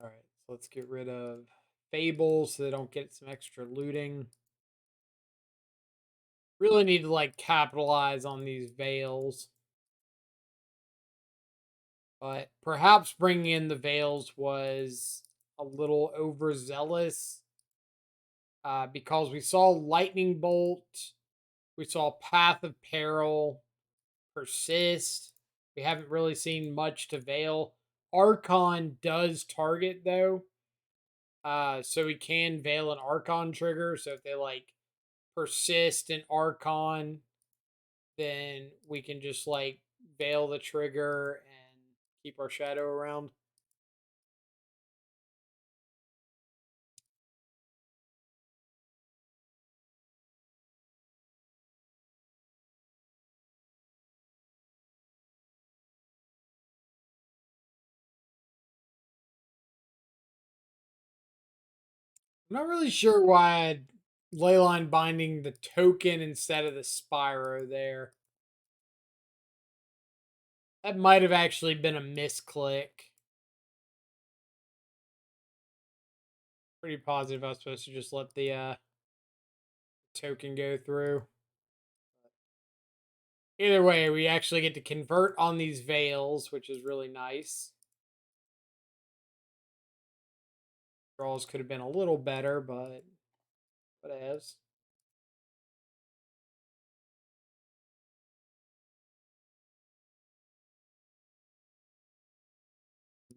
All right, so let's get rid of Fable so they don't get some extra looting. Really need to like capitalize on these Veils. But perhaps bringing in the Veils was a little overzealous because we saw Lightning Bolt, we saw Path of Peril persist. We haven't really seen much to Veil. Archon does target though, so we can Veil an Archon trigger. So if they like persist an Archon, then we can just like veil the trigger and keep our shadow around. I'm not really sure why I'd Leyline binding the token instead of the Spyro there. That might have actually been a misclick. Pretty positive I was supposed to just let the token go through. Either way, we actually get to convert on these veils, which is really nice. Draws could have been a little better, but whatevs.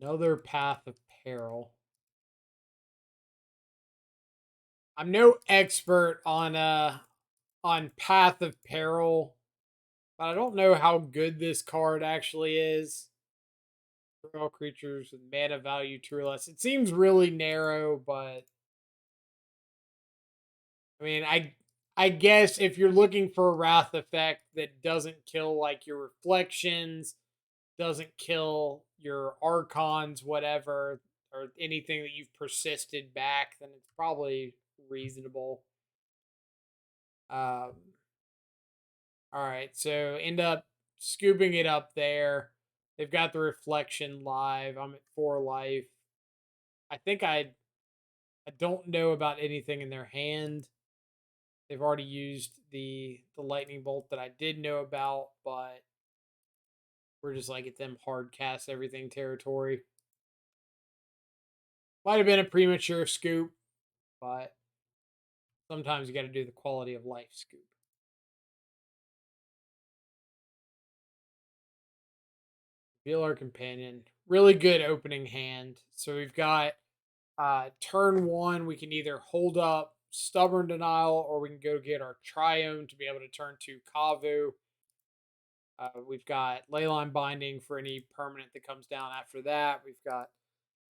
Another Path of Peril. I'm no expert on Path of Peril, but I don't know how good this card actually is. For all creatures with mana value 2 or less. It seems really narrow, but I mean, I guess if you're looking for a wrath effect that doesn't kill like your reflections, doesn't kill your archons, whatever, or anything that you've persisted back, then it's probably reasonable. Um, all right, so end up scooping it up there. They've got the reflection live. I'm at 4 life. I think I don't know about anything in their hand. They've already used the lightning bolt that I did know about, but we're just like at them hard cast everything territory. Might have been a premature scoop, but sometimes you got to do the quality of life scoop. Feel our companion. Really good opening hand. So we've got turn 1, we can either hold up Stubborn Denial or we can go get our Triome to be able to turn to Kavu. We've got Leyline Binding for any permanent that comes down after that. We've got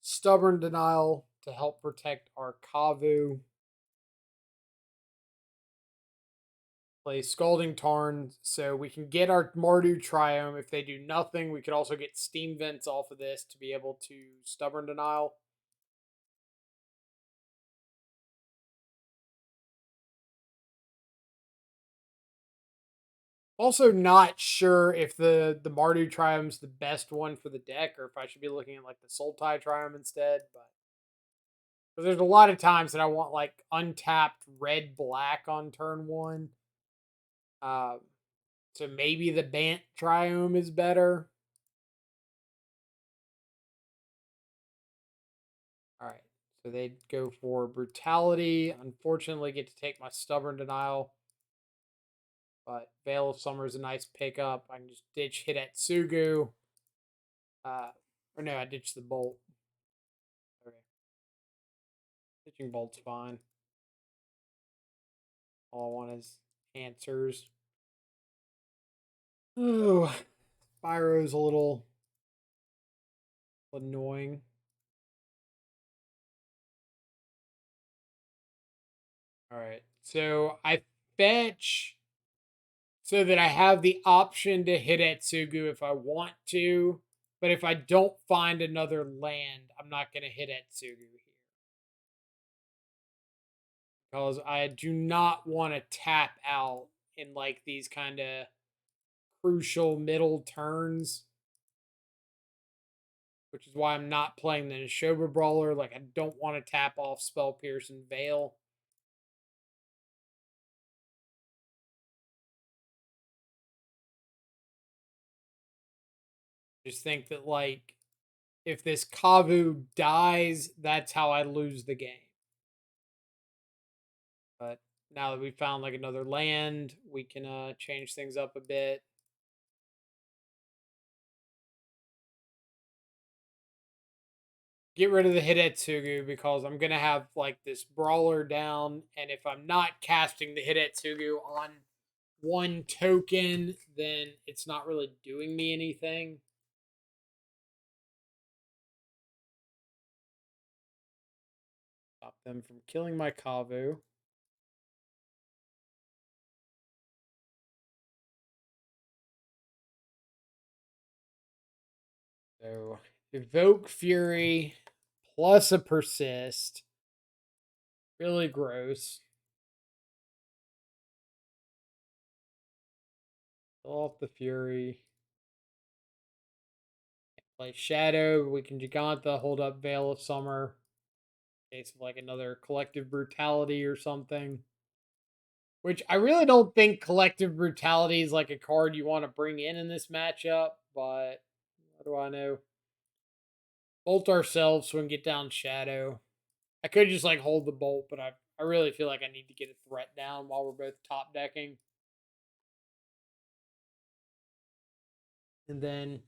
Stubborn Denial to help protect our Kavu. Play Scalding Tarn so we can get our Mardu Triome. If they do nothing, we could also get Steam Vents off of this to be able to Stubborn Denial. Also, not sure if the Mardu Triome's the best one for the deck, or if I should be looking at like the Sultai Triome instead. But there's a lot of times that I want like untapped red black on turn 1. Um, so maybe the Bant Triome is better. All right, so they go for Brutality. Unfortunately, get to take my Stubborn Denial. But Veil of Summer is a nice pickup. I can just ditch Hidetsugu. Or no, I ditched the Bolt. Okay. Ditching Bolt's fine. All I want is answers. Oh, Spyro's a little annoying. All right, so I fetch so that I have the option to hit Etsugu if I want to, but if I don't find another land, I'm not going to hit Etsugu here. Because I do not want to tap out in like these kind of crucial middle turns. Which is why I'm not playing the Neshoba Brawler. Like, I don't want to tap off Spell Pierce and Veil. Just think that, like, if this Kavu dies, that's how I lose the game. But now that we found, like, another land, we can change things up a bit. get rid of the Hidetsugu because I'm gonna have like this brawler down, and if I'm not casting the Hidetsugu on one token, then it's not really doing me anything. Stop them from killing my Kavu. So evoke Fury plus a persist. Really gross. Kill off the Fury. Play Shadow. We can Giganta, hold up Veil of Summer. In case of like another Collective Brutality or something. Which I really don't think Collective Brutality is like a card you want to bring in this matchup, but what do I know? Bolt ourselves so we can get down Shadow. I could just like hold the bolt, but I really feel like I need to get a threat down while we're both top decking. And then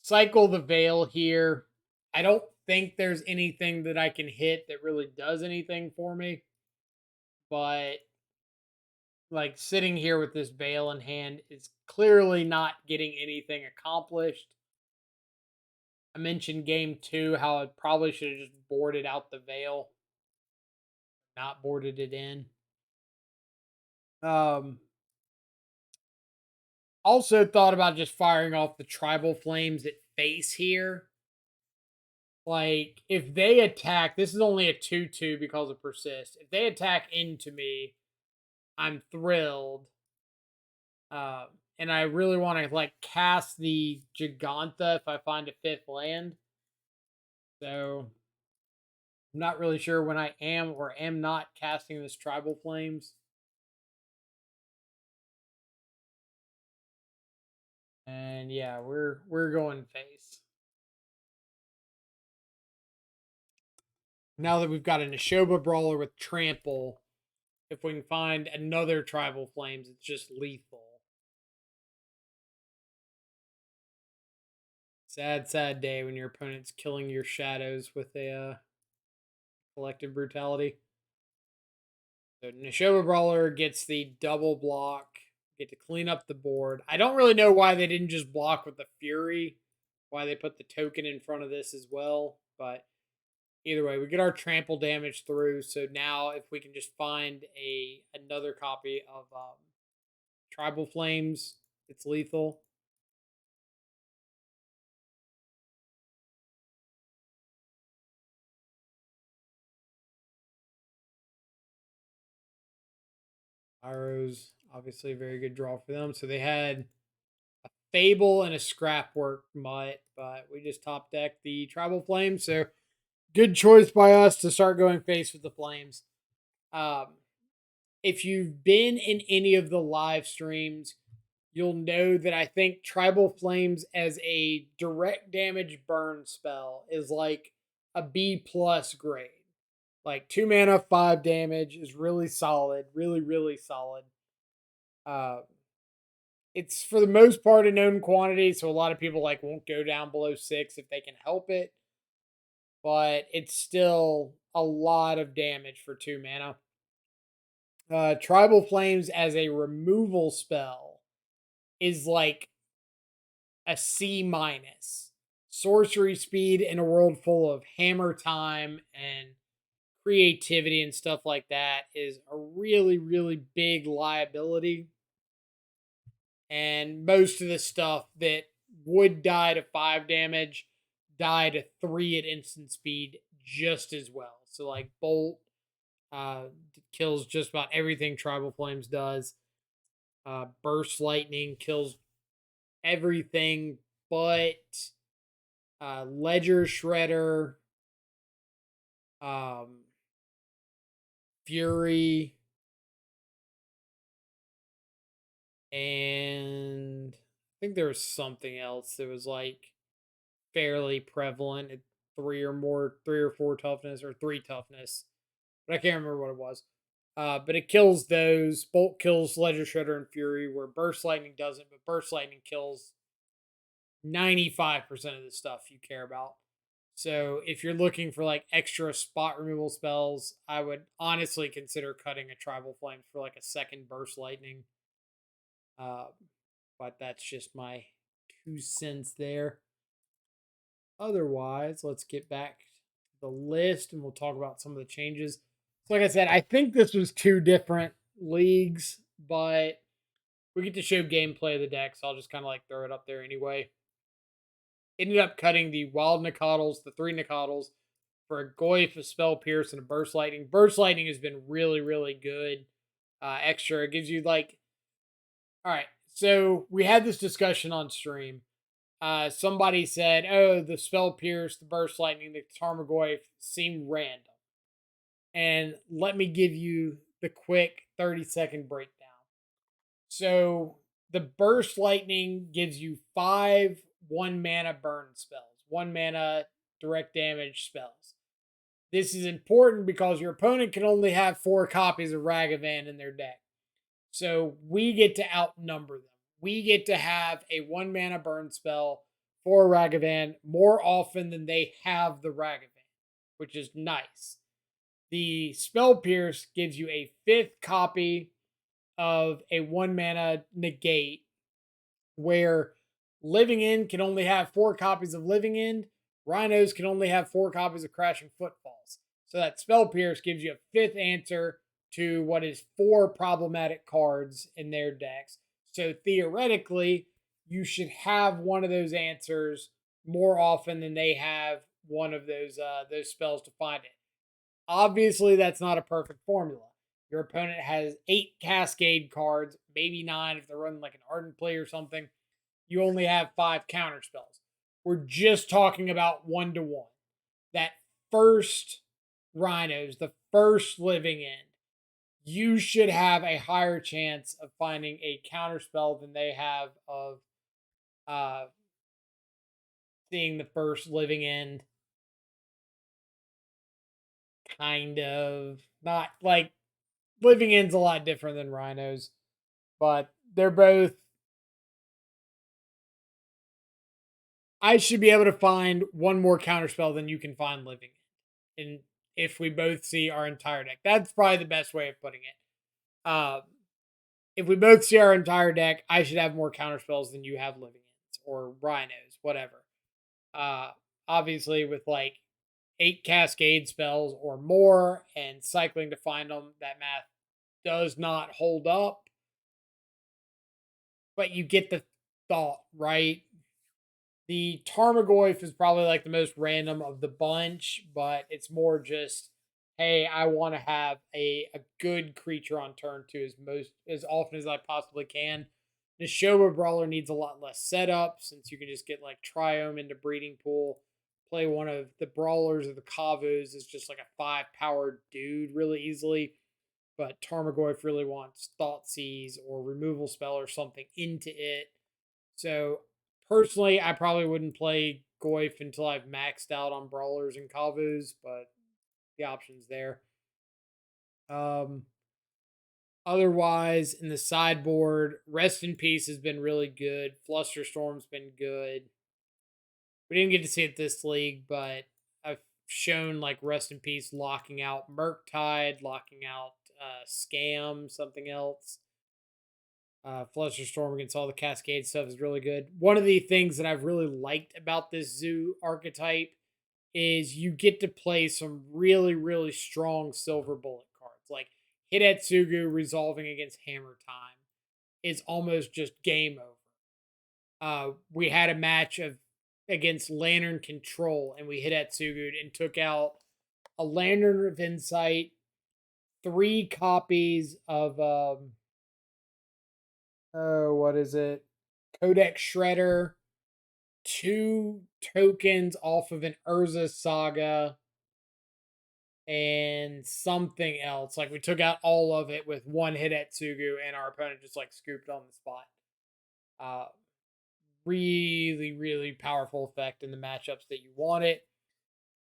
cycle the Veil here. I don't think there's anything that I can hit that really does anything for me. But like sitting here with this Veil in hand is clearly not getting anything accomplished. I mentioned game 2 how I probably should have just boarded out the Veil, not boarded it in. Also thought about just firing off the Tribal Flames at face here. Like, if they attack, this is only a 2/2 because of persist. If they attack into me, I'm thrilled. And I really want to like cast the Giganta if I find a 5th land. So I'm not really sure when I am or am not casting this Tribal Flames. And yeah, we're going face. Now that we've got a Neshoba Brawler with Trample, if we can find another Tribal Flames, it's just lethal. Sad day when your opponent's killing your shadows with a collective brutality. So Neshoba Brawler gets the double block. Get to clean up the board. I don't really know why they didn't just block with the Fury. Why they put the token in front of this as well. But either way, we get our trample damage through. So now if we can just find another copy of Tribal Flames, it's lethal. Arrows, obviously a very good draw for them. So they had a Fable and a Scrapwork Mutt, but we just top decked the Tribal Flames. So good choice by us to start going face with the Flames. Um, if you've been in any of the live streams, you'll know that I think Tribal Flames as a direct damage burn spell is like a B plus grade. Like 2 mana, 5 damage is really solid, really solid. Uh, it's for the most part a known quantity, so a lot of people like won't go down below 6 if they can help it. But it's still a lot of damage for 2 mana. Tribal Flames as a removal spell is like a C minus. Sorcery speed in a world full of hammer time and creativity and stuff like that is a really big liability. And most of the stuff that would die to 5 damage die to 3 at instant speed just as well. So like Bolt kills just about everything Tribal Flames does. Burst Lightning kills everything but Ledger Shredder, um, Fury, and I think there was something else that was like fairly prevalent at 3 or 4 toughness or 3 toughness, but I can't remember what it was. But it kills those. Bolt kills Ledger Shredder and Fury, where Burst Lightning doesn't, but Burst Lightning kills 95% of the stuff you care about. So if you're looking for like extra spot removal spells, I would honestly consider cutting a Tribal Flames for like a second Burst Lightning. Uh, but that's just my 2 cents there. Otherwise, let's get back to the list and we'll talk about some of the changes. So like I said, I think this was 2 different leagues, but we get to show gameplay of the deck, so I'll just kind of like throw it up there anyway. Ended up cutting the Wild Nicodles, the 3 Nicodles, for a Goyf, a Spell Pierce, and a Burst Lightning. Burst Lightning has been really, really good. Extra. It gives you like. Alright, so we had this discussion on stream. Somebody said, oh, the Spell Pierce, the Burst Lightning, the Tarmogoyf seem random. And let me give you the quick 30-second breakdown. So the Burst Lightning gives you 5 1-mana burn spells, 1-mana direct damage spells. This is important because your opponent can only have 4 copies of Ragavan in their deck. So we get to outnumber them. We get to have a 1-mana burn spell for Ragavan more often than they have the Ragavan, which is nice. The Spell Pierce gives you a 5th copy of a 1-mana negate, where Living End can only have 4 copies of Living End. Rhinos can only have 4 copies of Crashing Footfalls. So that Spell Pierce gives you a 5th answer to what is 4 problematic cards in their decks. So theoretically, you should have one of those answers more often than they have one of those spells to find it. Obviously, that's not a perfect formula. Your opponent has 8 Cascade cards, maybe 9 if they're running like an Ardent Play or something. You only have 5 counter spells. We're just talking about 1-to-1. That first Rhinos, the first Living End, you should have a higher chance of finding a counter spell than they have of uh, seeing the first Living End. Kind of. Not like Living End's a lot different than Rhinos, but they're both. I should be able to find one more counterspell than you can find Living End. And if we both see our entire deck, that's probably the best way of putting it. If we both see our entire deck, I should have more counterspells than you have Living Ends or Rhinos, whatever. Uh, Obviously, with like 8 Cascade spells or more and cycling to find them, that math does not hold up. But you get the thought, right? The Tarmogoyf is probably like the most random of the bunch, but it's more just, hey, I want to have a good creature on turn 2 as often as I possibly can. The Showa Brawler needs a lot less setup since you can just get like Triome into Breeding Pool, play one of the Brawlers or the Kavus is just like a 5 powered dude really easily. But Tarmogoyf really wants Thoughtseize or Removal Spell or something into it. So personally, I probably wouldn't play Goyf until I've maxed out on Brawlers and Kavus, but the option's there. Um, Otherwise, in the sideboard, Rest in Peace has been really good. Flusterstorm's been good. We didn't get to see it this league, but I've shown like Rest in Peace locking out Murktide, locking out Scam, something else. Flusterstorm against all the Cascade stuff is really good. One of the things that I've really liked about this Zoo archetype is you get to play some really, really strong Silver Bullet cards. Like Hidetsugu resolving against Hammer Time is almost just game over. We had a match of against Lantern Control, and we Hidetsugu and took out a Lantern of Insight, 3 copies of what is it? Codex Shredder, 2 tokens off of an Urza Saga, and something else. Like we took out all of it with 1 Hidetsugu, and our opponent just like scooped on the spot. Really, really powerful effect in the matchups that you want it.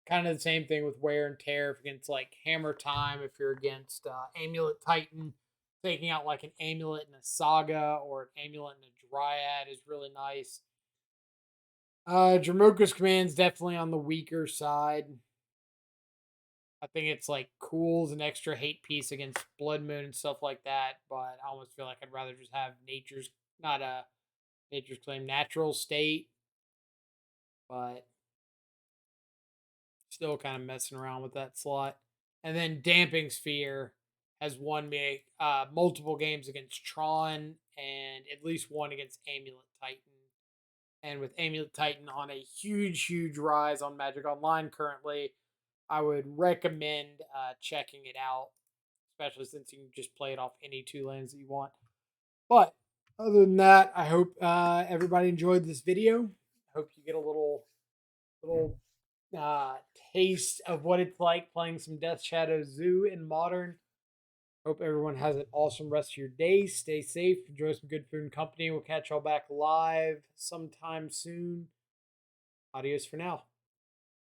Kind of the same thing with Wear and Tear against like Hammer Time. If you're against Amulet Titan, taking out like an Amulet and a Saga or an Amulet and a Dryad is really nice. Jamoka's command's definitely on the weaker side. I think it's like cools an extra hate piece against Blood Moon and stuff like that, but I almost feel like I'd rather just have nature's not a nature's claim natural state, but still kind of messing around with that slot. And then Damping Sphere has won me multiple games against Tron and at least one against Amulet Titan. And with Amulet Titan on a huge rise on Magic Online currently, I would recommend checking it out, especially since you can just play it off any two lanes that you want. But other than that, I hope everybody enjoyed this video. I hope you get a little uh, taste of what it's like playing some Death Shadow Zoo in Modern. Hope everyone has an awesome rest of your day. Stay safe. Enjoy some good food and company. We'll catch y'all back live sometime soon. Adios for now.